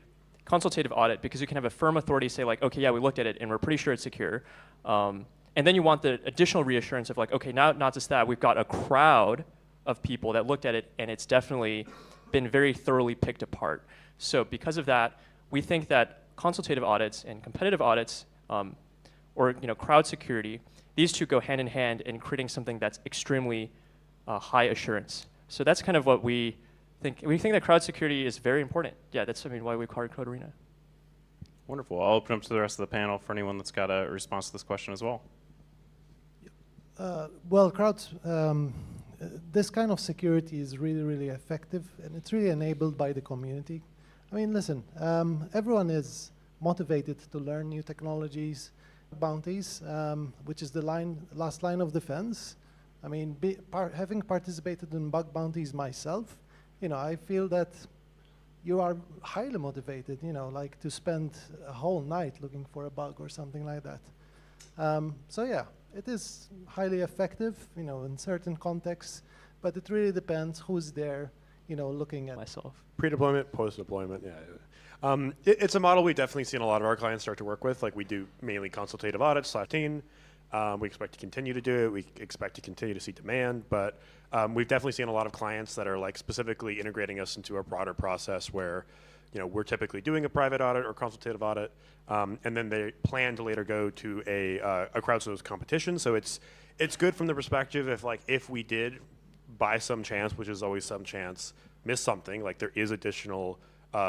consultative audit because you can have a firm authority say like, okay, yeah, we looked at it and we're pretty sure it's secure. And then you want the additional reassurance of like, okay, now not just that, we've got a crowd of people that looked at it and it's definitely been very thoroughly picked apart. So because of that, we think that consultative audits and competitive audits, or crowd security, these two go hand in hand in creating something that's extremely high assurance. So that's kind of what we think. We think that crowd security is very important. Yeah, that's why we acquired Code Arena.
Wonderful. I'll open up to the rest of the panel for anyone that's got a response to this question as well.
Well, this kind of security is really, really effective, and it's really enabled by the community. I mean, listen, everyone is motivated to learn new technologies, bounties, which is the last line of defense. I mean, having participated in bug bounties myself, I feel that you are highly motivated, like to spend a whole night looking for a bug or something like that. So yeah, it is highly effective, in certain contexts, but it really depends who's there, looking at
myself.
Pre-deployment, post-deployment, yeah. It's a model we've definitely seen a lot of our clients start to work with. Like we do mainly consultative audits /team. We expect to continue to do it. We expect to continue to see demand, but we've definitely seen a lot of clients that are like specifically integrating us into a broader process where, we're typically doing a private audit or consultative audit, and then they plan to later go to a crowdsourced competition. So it's good from the perspective if we did by some chance, which is always some chance, miss something, like there is additional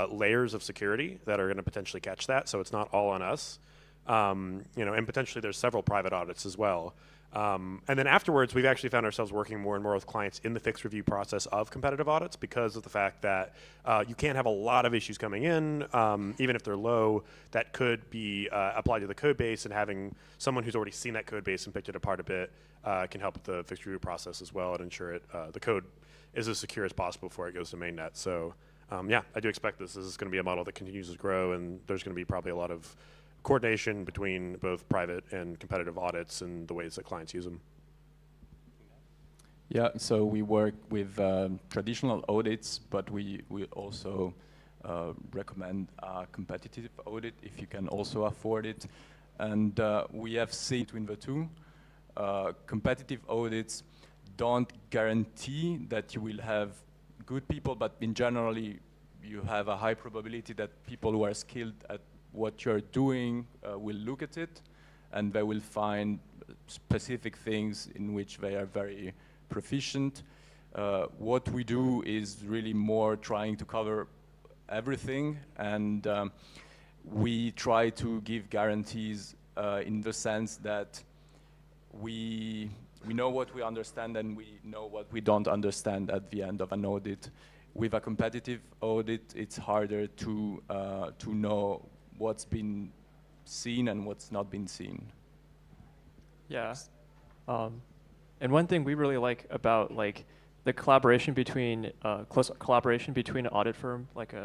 layers of security that are going to potentially catch that. So it's not all on us. And potentially there's several private audits as well. And then afterwards, we've actually found ourselves working more and more with clients in the fixed review process of competitive audits because of the fact that you can't have a lot of issues coming in, even if they're low, that could be applied to the code base, and having someone who's already seen that code base and picked it apart a bit can help with the fixed review process as well and ensure the code is as secure as possible before it goes to mainnet. So yeah, I do expect this is going to be a model that continues to grow, and there's going to be probably a lot of coordination between both private and competitive audits and the ways that clients use them.
Yeah, so we work with traditional audits, but we also recommend a competitive audit if you can also afford it. And we have seen between the two, competitive audits don't guarantee that you will have good people, but in generally, you have a high probability that people who are skilled at what you're doing will look at it, and they will find specific things in which they are very proficient. What we do is really more trying to cover everything, and we try to give guarantees in the sense that we know what we understand and we know what we don't understand at the end of an audit. With a competitive audit, it's harder to know what's been seen and what's not been seen.
Yeah. And one thing we really like about the collaboration between close collaboration between an audit firm like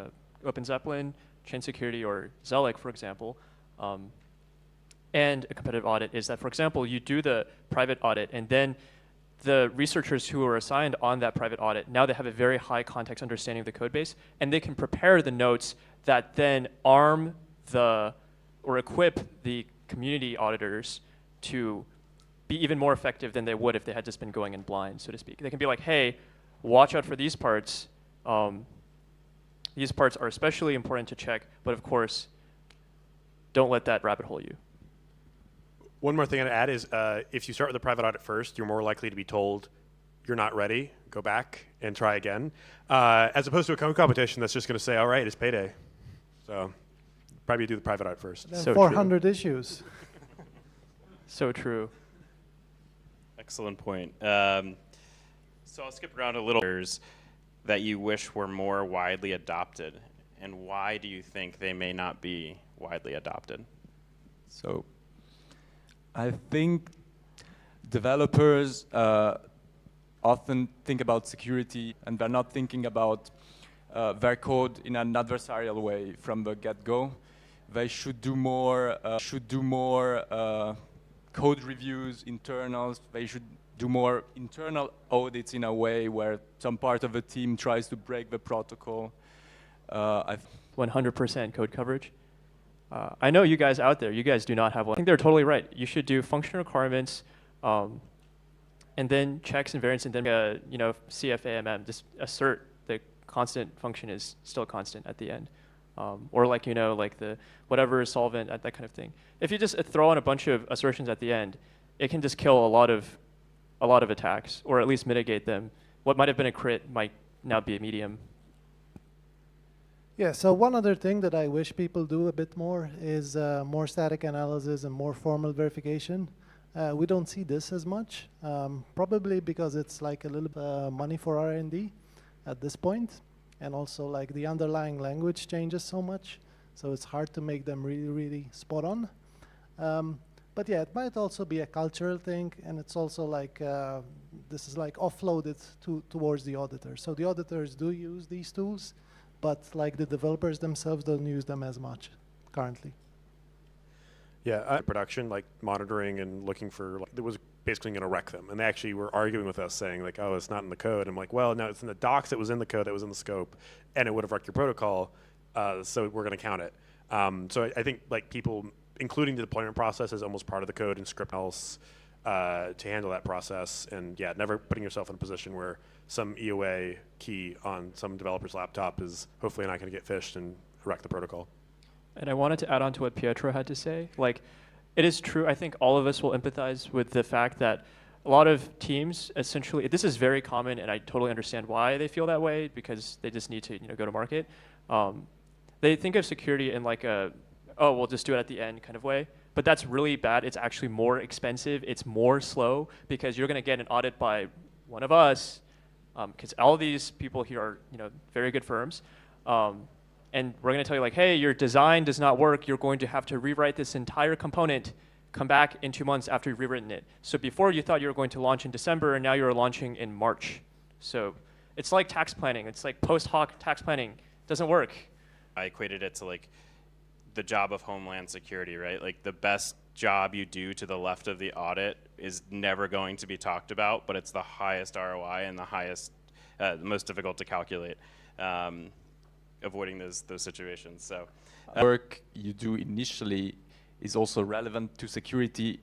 Open Zeppelin, Chain Security, or Zellic, for example, and a competitive audit is that, for example, you do the private audit, and then the researchers who are assigned on that private audit, now they have a very high context understanding of the code base, and they can prepare the notes that then arm or equip the community auditors to be even more effective than they would if they had just been going in blind, so to speak. They can be like, hey, watch out for these parts. These parts are especially important to check, but of course, don't let that rabbit hole you.
One more thing I'd add is if you start with a private audit first, you're more likely to be told you're not ready, go back and try again, as opposed to a code competition that's just going to say, all right, it's payday. So probably do the private audit first.
Then
So
400 issues.
So true.
Excellent point. So I'll skip around a little that you wish were more widely adopted, and why do you think they may not be widely adopted?
So I think developers often think about security, and they're not thinking about their code in an adversarial way from the get-go. They should do more code reviews, internals. They should do more internal audits in a way where some part of the team tries to break the protocol.
100% code coverage. I know you guys out there, you guys do not have one. I think they're totally right. You should do function requirements, and then checks and variants, and then CFAMM, just assert the constant function is still constant at the end. Or like the whatever is solvent, that kind of thing. If you just throw in a bunch of assertions at the end, it can just kill a lot of attacks, or at least mitigate them. What might have been a crit might now be a medium.
Yeah, so one other thing that I wish people do a bit more is more static analysis and more formal verification. We don't see this as much, probably because it's like a little money for R&D at this point, and also like the underlying language changes so much, so it's hard to make them really, really spot on. But yeah, it might also be a cultural thing, and it's also like this is like offloaded towards the auditors. So the auditors do use these tools, but like the developers themselves don't use them as much currently.
Yeah, production, like monitoring and looking for, it was basically going to wreck them. And they actually were arguing with us saying like, oh, it's not in the code. I'm like, well, no, it's in the docs that was in the code that was in the scope, and it would have wrecked your protocol, so we're going to count it. So I think like people, including the deployment process as almost part of the code and script else to handle that process. And yeah, never putting yourself in a position where some EOA key on some developer's laptop is hopefully not going to get phished and wreck the protocol.
And I wanted to add on to what Pietro had to say. Like, it is true, I think all of us will empathize with the fact that a lot of teams, essentially, this is very common, and I totally understand why they feel that way, because they just need to go to market. They think of security in like a, oh, we'll just do it at the end kind of way. But that's really bad. It's actually more expensive. It's more slow, because you're going to get an audit by one of us, because all these people here are very good firms. And we're going to tell you like, hey, your design does not work. You're going to have to rewrite this entire component. Come back in 2 months after you've rewritten it. So before you thought you were going to launch in December, and now you're launching in March. So it's like tax planning. It's like post hoc tax planning. It doesn't work.
I equated it to like the job of Homeland Security, right? Like the best job you do to the left of the audit is never going to be talked about, but it's the highest ROI and the highest, most difficult to calculate. Avoiding those situations. So
work you do initially is also relevant to security,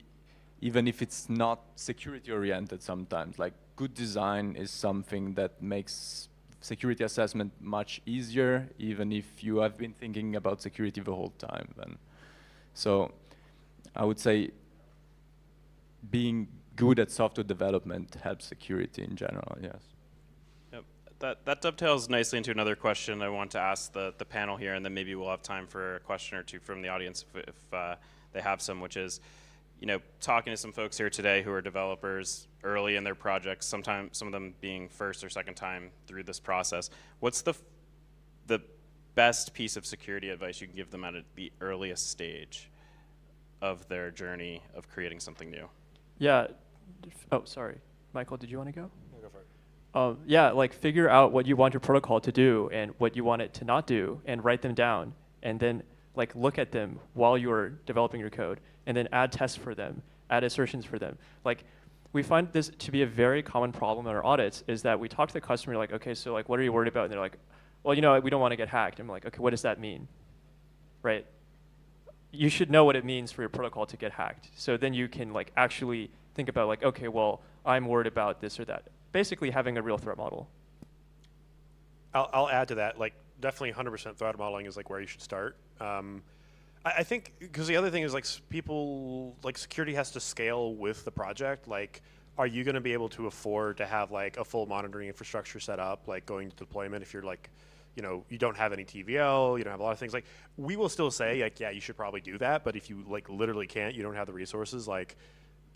even if it's not security oriented sometimes. Like good design is something that makes security assessment much easier, even if you have been thinking about security the whole time. Then, so I would say being good at software development helps security in general. Yes.
That dovetails nicely into another question I want to ask the panel here, and then maybe we'll have time for a question or two from the audience if they have some, which is, talking to some folks here today who are developers early in their projects, sometimes some of them being first or second time through this process. What's the best piece of security advice you can give them at the earliest stage of their journey of creating something new?
Yeah. Oh, sorry. Michael, did you want to go?
Go for it.
Yeah, like figure out what you want your protocol to do and what you want it to not do, and write them down, and then like look at them while you're developing your code, and then add tests for them, add assertions for them. Like, we find this to be a very common problem in our audits, is that we talk to the customer like, okay, so like, what are you worried about? And they're like, well, we don't want to get hacked. I'm like, okay, what does that mean, right? You should know what it means for your protocol to get hacked. So then you can like actually think about like, okay, well, I'm worried about this or that. Basically having a real threat model.
I'll add to that, like definitely 100% threat modeling is like where you should start. I think, because the other thing is like people, like security has to scale with the project. Like, are you going to be able to afford to have like a full monitoring infrastructure set up, like going to deployment if you're like, you don't have any TVL, you don't have a lot of things. Like, we will still say like, yeah, you should probably do that. But if you like literally can't, you don't have the resources, like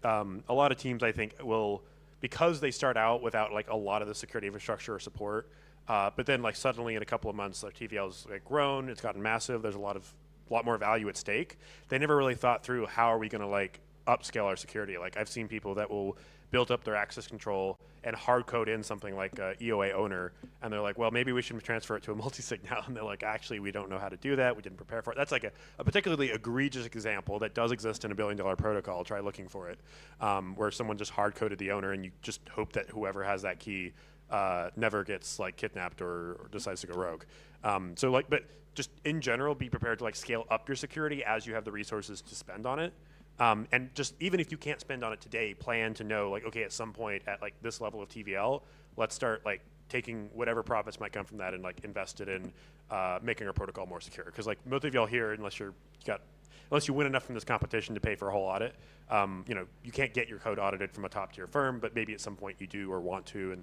a lot of teams I think will, because they start out without like a lot of the security infrastructure or support, but then like suddenly in a couple of months their TVL's like grown, it's gotten massive, there's a lot more value at stake. They never really thought through how are we going to like upscale our security. Like, I've seen people that will build up their access control and hard code in something like EOA owner, and they're like, well, maybe we should transfer it to a multisig now, and they're like, actually, we don't know how to do that, we didn't prepare for it. That's like a particularly egregious example that does exist in a billion-dollar protocol. Try looking for it, where someone just hard coded the owner, and you just hope that whoever has that key never gets like kidnapped or decides to go rogue. So like, but just in general, be prepared to like scale up your security as you have the resources to spend on it. And just even if you can't spend on it today, plan to know like, okay, at some point at like this level of TVL, let's start like taking whatever profits might come from that and like invest it in making our protocol more secure. Because like most of y'all here, unless you win enough from this competition to pay for a whole audit, you can't get your code audited from a top tier firm, but maybe at some point you do or want to,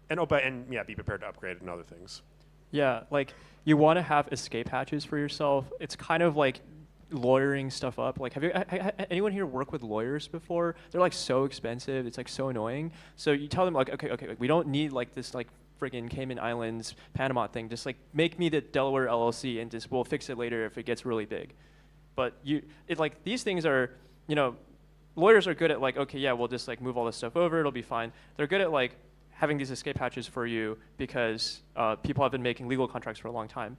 and be prepared to upgrade it and other things.
Yeah, like you want to have escape hatches for yourself. It's kind of like lawyering stuff up. Like, have anyone here worked with lawyers before? They're like so expensive. It's like so annoying. So you tell them like, okay, we don't need like this like friggin' Cayman Islands Panama thing. Just like make me the Delaware LLC, and just we'll fix it later if it gets really big. But like these things are, lawyers are good at like, okay, yeah, we'll just like move all this stuff over. It'll be fine. They're good at like having these escape hatches for you because people have been making legal contracts for a long time.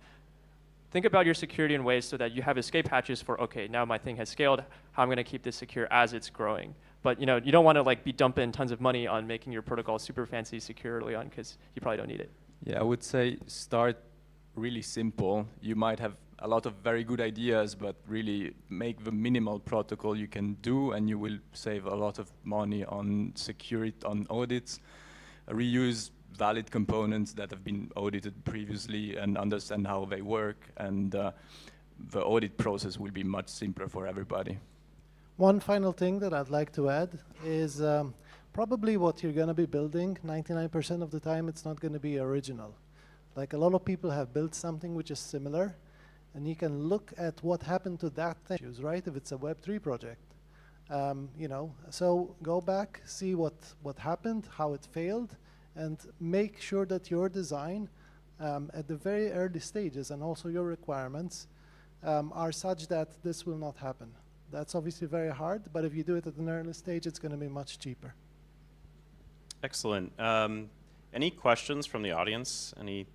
Think about your security in ways so that you have escape hatches for, okay, now my thing has scaled, how I'm going to keep this secure as it's growing. But you don't want to like be dumping tons of money on making your protocol super fancy secure early on, because you probably don't need it.
Yeah, I would say start really simple. You might have a lot of very good ideas, but really make the minimal protocol you can do, and you will save a lot of money on security, on audits. Reuse valid components that have been audited previously and understand how they work, and the audit process will be much simpler for everybody.
One final thing that I'd like to add is probably what you're going to be building, 99% of the time it's not going to be original. Like, a lot of people have built something which is similar, and you can look at what happened to that thing, right? If it's a Web3 project. So go back, see what happened, how it failed, and make sure that your design at the very early stages and also your requirements are such that this will not happen. That's obviously very hard, but if you do it at an early stage, it's going to be much cheaper.
Excellent. Any questions from the audience? Any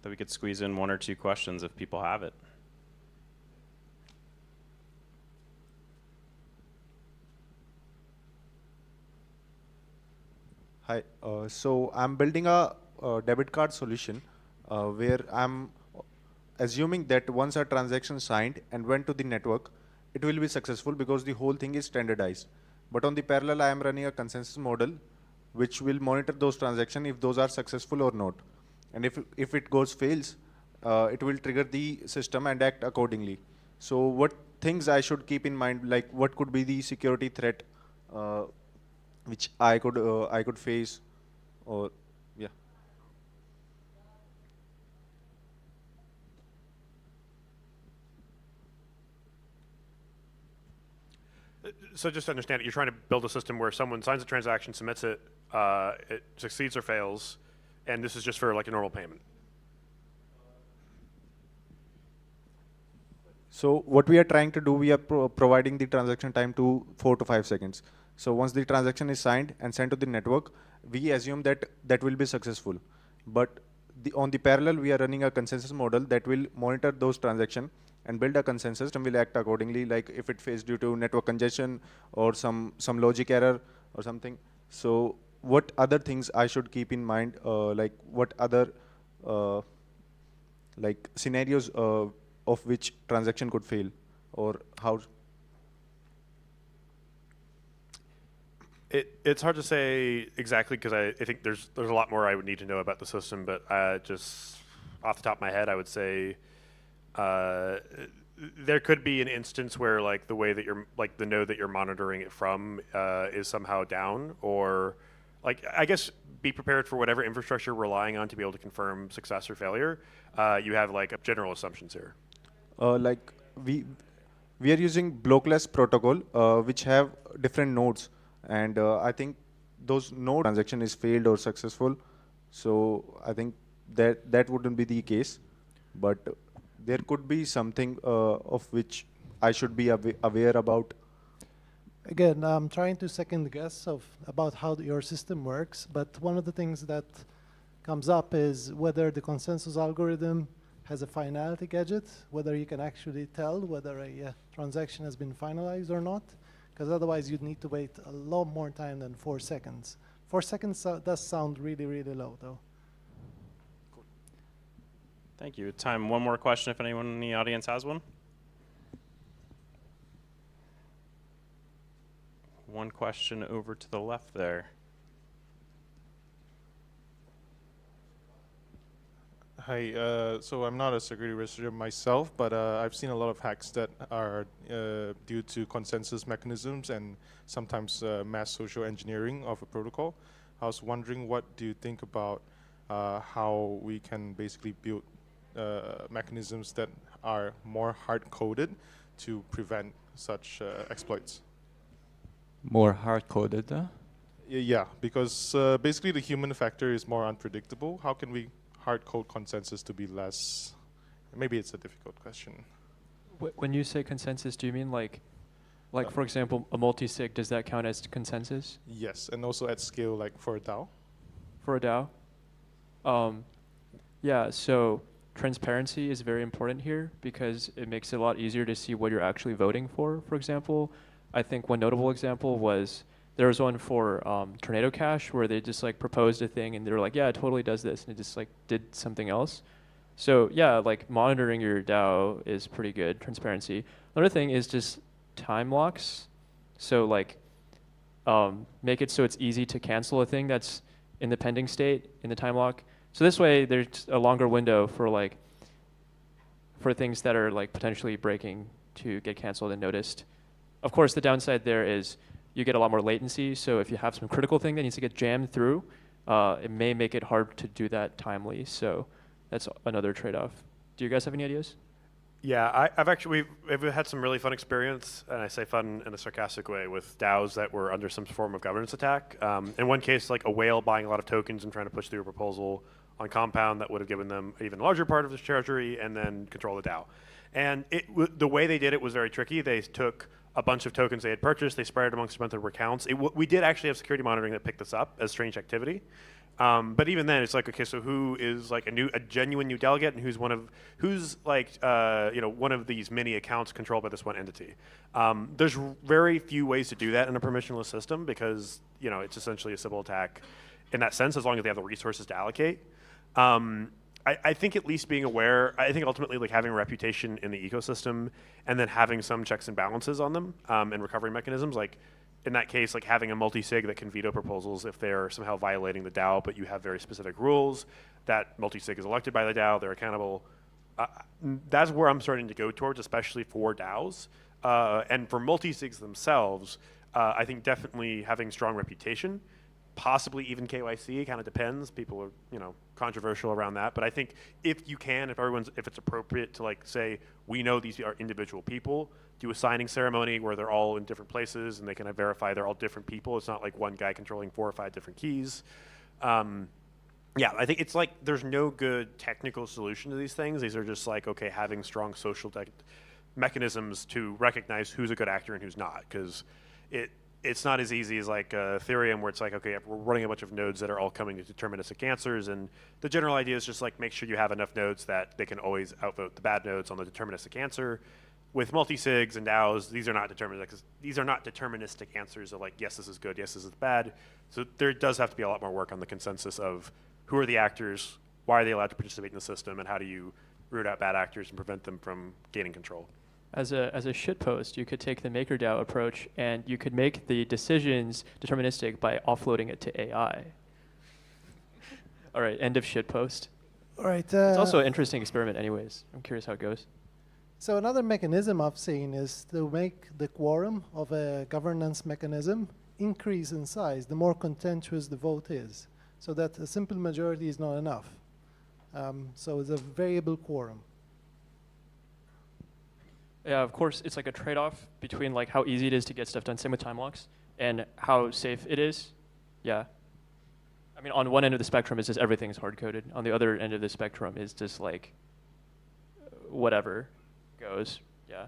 that we could squeeze in one or two questions if people have it?
Hi, so I'm building a debit card solution where I'm assuming that once a transaction signed and went to the network, it will be successful because the whole thing is standardized. But on the parallel, I am running a consensus model which will monitor those transactions if those are successful or not. And if it goes fails, it will trigger the system and act accordingly. So what things I should keep in mind, like what could be the security threat which I could face, or yeah.
So just to understand it, you're trying to build a system where someone signs a transaction, submits it, it succeeds or fails, and this is just for like a normal payment.
So what we are trying to do, we are providing the transaction time to 4 to 5 seconds. So once the transaction is signed and sent to the network, we assume that that will be successful. But on the parallel, we are running a consensus model that will monitor those transactions and build a consensus and will act accordingly, like if it fails due to network congestion or some logic error or something. So what other things I should keep in mind, like what other like scenarios of which transaction could fail, or how?
It's hard to say exactly because I think there's a lot more I would need to know about the system, but just off the top of my head, I would say there could be an instance where like the way that you're like the node that you're monitoring it from is somehow down, or like I guess be prepared for whatever infrastructure you're relying on to be able to confirm success or failure. You have like general assumptions here.
Like we are using blockless protocol, which have different nodes, and I think those node transaction is failed or successful. So I think that wouldn't be the case, but there could be something of which I should be aware about.
Again, I'm trying to second guess about how your system works, but one of the things that comes up is whether the consensus algorithm has a finality gadget, whether you can actually tell whether a transaction has been finalized or not, because otherwise you'd need to wait a lot more time than 4 seconds. 4 seconds does sound really, really low, though.
Cool. Thank you. Time one more question if anyone in the audience has one. One question over to the left there.
Hi, so I'm not a security researcher myself, but I've seen a lot of hacks that are due to consensus mechanisms and sometimes mass social engineering of a protocol. I was wondering, what do you think about how we can basically build mechanisms that are more hard-coded to prevent such exploits?
More hard-coded?
Yeah, because basically the human factor is more unpredictable. How can we hard code consensus to be less? Maybe it's a difficult question.
When you say consensus, do you mean like for example, a multi-sig, does that count as consensus?
Yes, and also at scale, like for a DAO.
For a DAO? Yeah, so transparency is very important here because it makes it a lot easier to see what you're actually voting for example. I think one notable example was there was one for Tornado Cash where they just like proposed a thing and they were like, yeah, it totally does this, and it just like did something else. So yeah, like monitoring your DAO is pretty good, transparency. Another thing is just time locks. So like make it so it's easy to cancel a thing that's in the pending state in the time lock. So this way there's a longer window for things that are like potentially breaking to get canceled and noticed. Of course, the downside there is you get a lot more latency, so if you have some critical thing that needs to get jammed through, it may make it hard to do that timely. So that's another trade-off. Do you guys have any ideas?
Yeah, we've had some really fun experience, and I say fun in a sarcastic way, with DAOs that were under some form of governance attack. In one case, like a whale buying a lot of tokens and trying to push through a proposal on Compound that would have given them an even larger part of the treasury and then control the DAO. And the way they did it was very tricky. They took a bunch of tokens they had purchased, they spread it amongst a bunch of accounts. We did actually have security monitoring that picked this up as strange activity. But even then, it's like, okay, so who is like a genuine new delegate, and who's one of these many accounts controlled by this one entity? There's very few ways to do that in a permissionless system because it's essentially a Sybil attack in that sense, as long as they have the resources to allocate. I think at least being aware, I think ultimately like having a reputation in the ecosystem and then having some checks and balances on them and recovery mechanisms, like in that case, like having a multi-sig that can veto proposals if they're somehow violating the DAO, but you have very specific rules. That multi-sig is elected by the DAO, they're accountable. That's where I'm starting to go towards, especially for DAOs. And for multi-sigs themselves, I think definitely having strong reputation, possibly even KYC, kind of depends. People are, you know, controversial around that. But I think if you can, if it's appropriate to like say, we know these are individual people, do a signing ceremony where they're all in different places and they can verify they're all different people. It's not like one guy controlling 4 or 5 different keys. Yeah, I think it's like there's no good technical solution to these things. These are just like, okay, having strong social mechanisms to recognize who's a good actor and who's not, because it's not as easy as like Ethereum, where it's like, okay, we're running a bunch of nodes that are all coming to deterministic answers, and the general idea is just like make sure you have enough nodes that they can always outvote the bad nodes on the deterministic answer. With multi-sigs and DAOs, these are not deterministic answers of like, yes, this is good, yes, this is bad. So there does have to be a lot more work on the consensus of who are the actors, why are they allowed to participate in the system, and how do you root out bad actors and prevent them from gaining control.
As a shitpost, you could take the MakerDAO approach and you could make the decisions deterministic by offloading it to AI. All right, end of shitpost.
All right.
It's also an interesting experiment anyways. I'm curious how it goes.
So another mechanism I've seen is to make the quorum of a governance mechanism increase in size the more contentious the vote is, so that a simple majority is not enough. So it's a variable quorum.
Yeah, of course, it's like a trade-off between like how easy it is to get stuff done, same with time locks, and how safe it is. Yeah. I mean, on one end of the spectrum is just everything's hard-coded. On the other end of the spectrum is just like whatever goes. Yeah.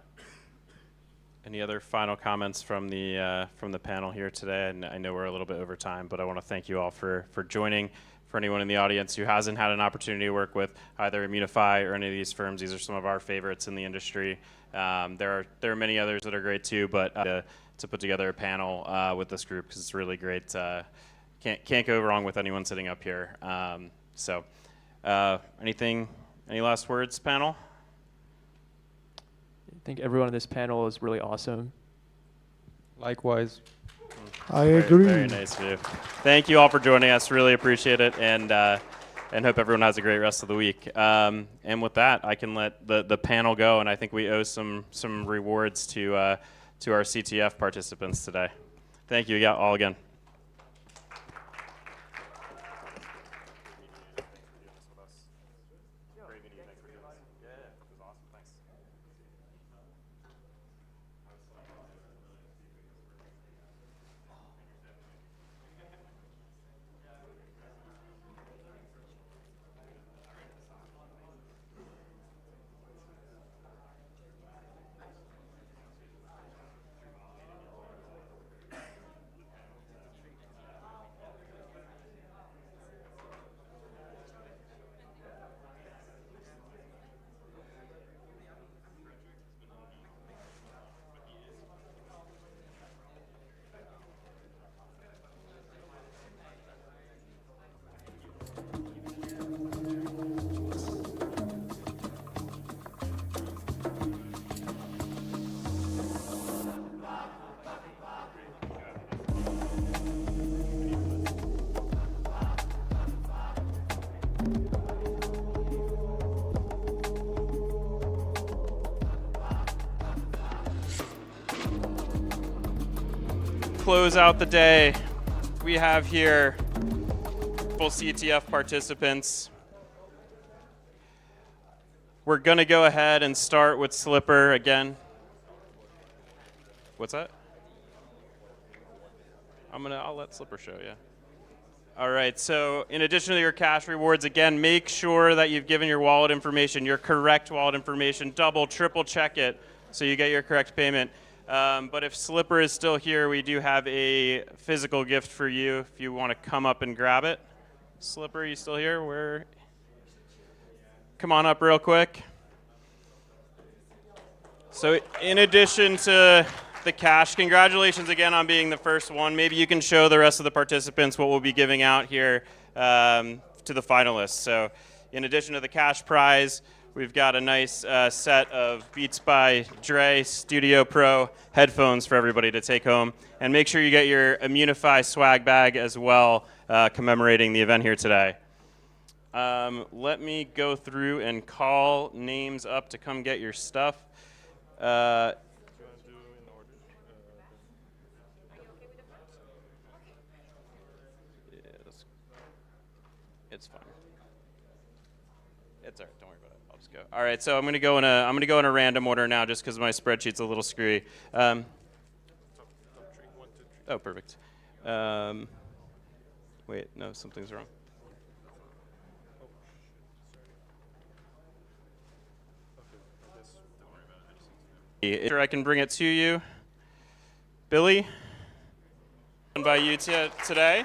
Any other final comments from the panel here today? And I know we're a little bit over time, but I want to thank you all for joining. For anyone in the audience who hasn't had an opportunity to work with either Immunify or any of these firms, these are some of our favorites in the industry. There are many others that are great too, but to put together a panel with this group, because it's really great. Can't go wrong with anyone sitting up here. Any last words, panel?
I think everyone on this panel is really awesome.
Likewise.
I agree.
Very nice of you. Thank you all for joining us. Really appreciate it, and hope everyone has a great rest of the week. And with that, I can let the panel go, and I think we owe some rewards to our CTF participants today. Thank you all again. Close out the day. We have here full CTF participants. We're going to go ahead and start with Slipper again. What's that? I'll let Slipper show you. All right, so in addition to your cash rewards, again, make sure that you've given your wallet information, your correct wallet information, double, triple check it so you get your correct payment. But if Slipper is still here, we do have a physical gift for you if you want to come up and grab it. Slipper, you still here? Come on up real quick. So in addition to the cash, congratulations again on being the first one. Maybe you can show the rest of the participants what we'll be giving out here to the finalists. So In addition to the cash prize, we've got a nice set of Beats by Dre Studio Pro headphones for everybody to take home. And make sure you get your Immunify swag bag as well, commemorating the event here today. Let me go through and call names up to come get your stuff. It's fine. It's all right. Don't worry about it. I'll just go. All right. So I'm gonna go in a random order now, just because my spreadsheet's a little screwy. Oh, perfect. Wait, no, something's wrong. Sure, I can bring it to you, Billy. By you today.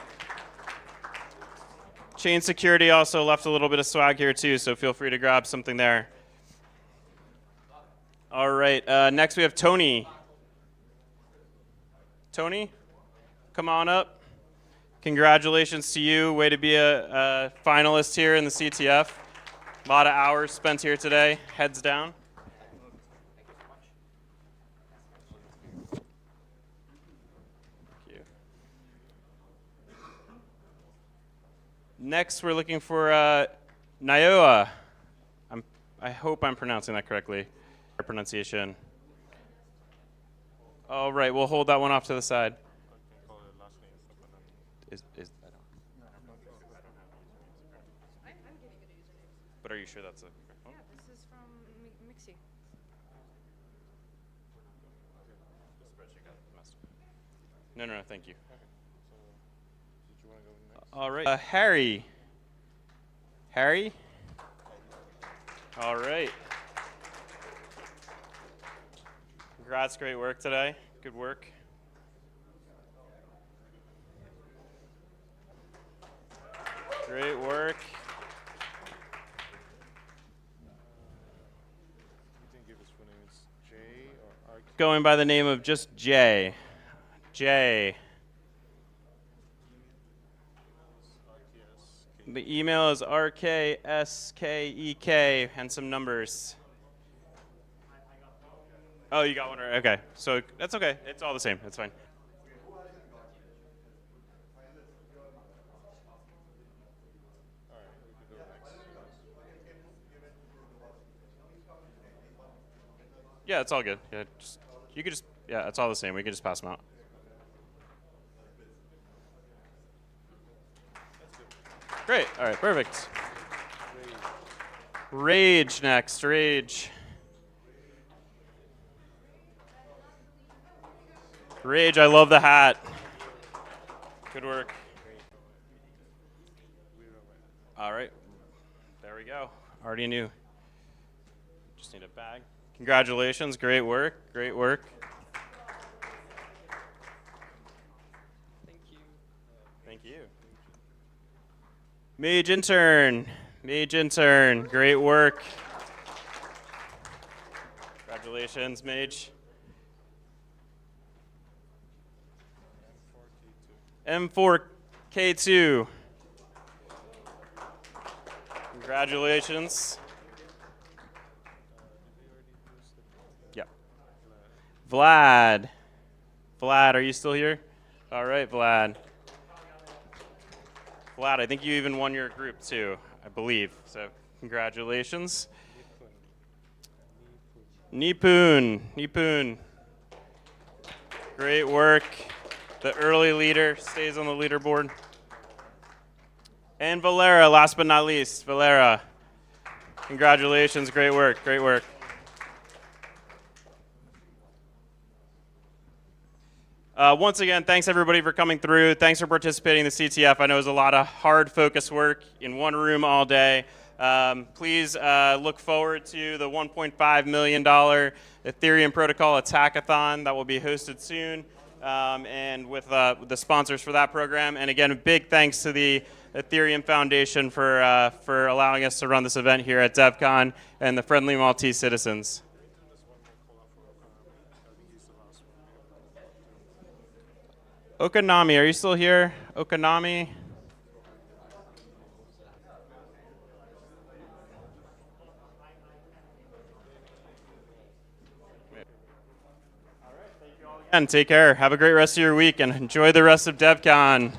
Chain Security also left a little bit of swag here too, so feel free to grab something there. All right, next we have Tony. Tony, come on up. Congratulations to you. Way to be a finalist here in the CTF. A lot of hours spent here today. Heads down. Next, we're looking for Nyoa. I hope I'm pronouncing that correctly. Pronunciation. All right, we'll hold that one off to the side. But are you sure that's a correct one?
Yeah, this is from Mixi.
No, thank you. All right. Harry. Harry? All right. Congrats, great work today. Good work. Great work. Going by the name of just Jay. Jay. The email is RKSKEK and some numbers. Oh, you got one right. Okay, so that's okay. It's all the same. It's fine. Yeah, it's all good. Yeah, yeah, it's all the same. We can just pass them out. Great. All right, perfect. Rage next. Rage. Rage, I love the hat. Good work. All right. There we go. Already knew. Just need a bag. Congratulations. Great work. Great work. Thank you. Thank you. Mage intern. Mage intern. Great work. Congratulations, Mage. M4K2. Congratulations. Yep. Vlad. Vlad, are you still here? All right, Vlad. Vlad, I think you even won your group too, I believe. So congratulations. Nipun. Nipun. Great work. The early leader stays on the leaderboard. And Valera, last but not least. Valera. Congratulations. Great work. Great work. Once again, thanks everybody for coming through. Thanks for participating in the CTF. I know it was a lot of hard focus work in one room all day. Please look forward to the $1.5 million Ethereum protocol attackathon that will be hosted soon, and with the sponsors for that program. And again, a big thanks to the Ethereum Foundation for allowing us to run this event here at Devcon and the Friendly Maltese Citizens. Okanami, are you still here? Okanami? And take care. Have a great rest of your week and enjoy the rest of Devcon.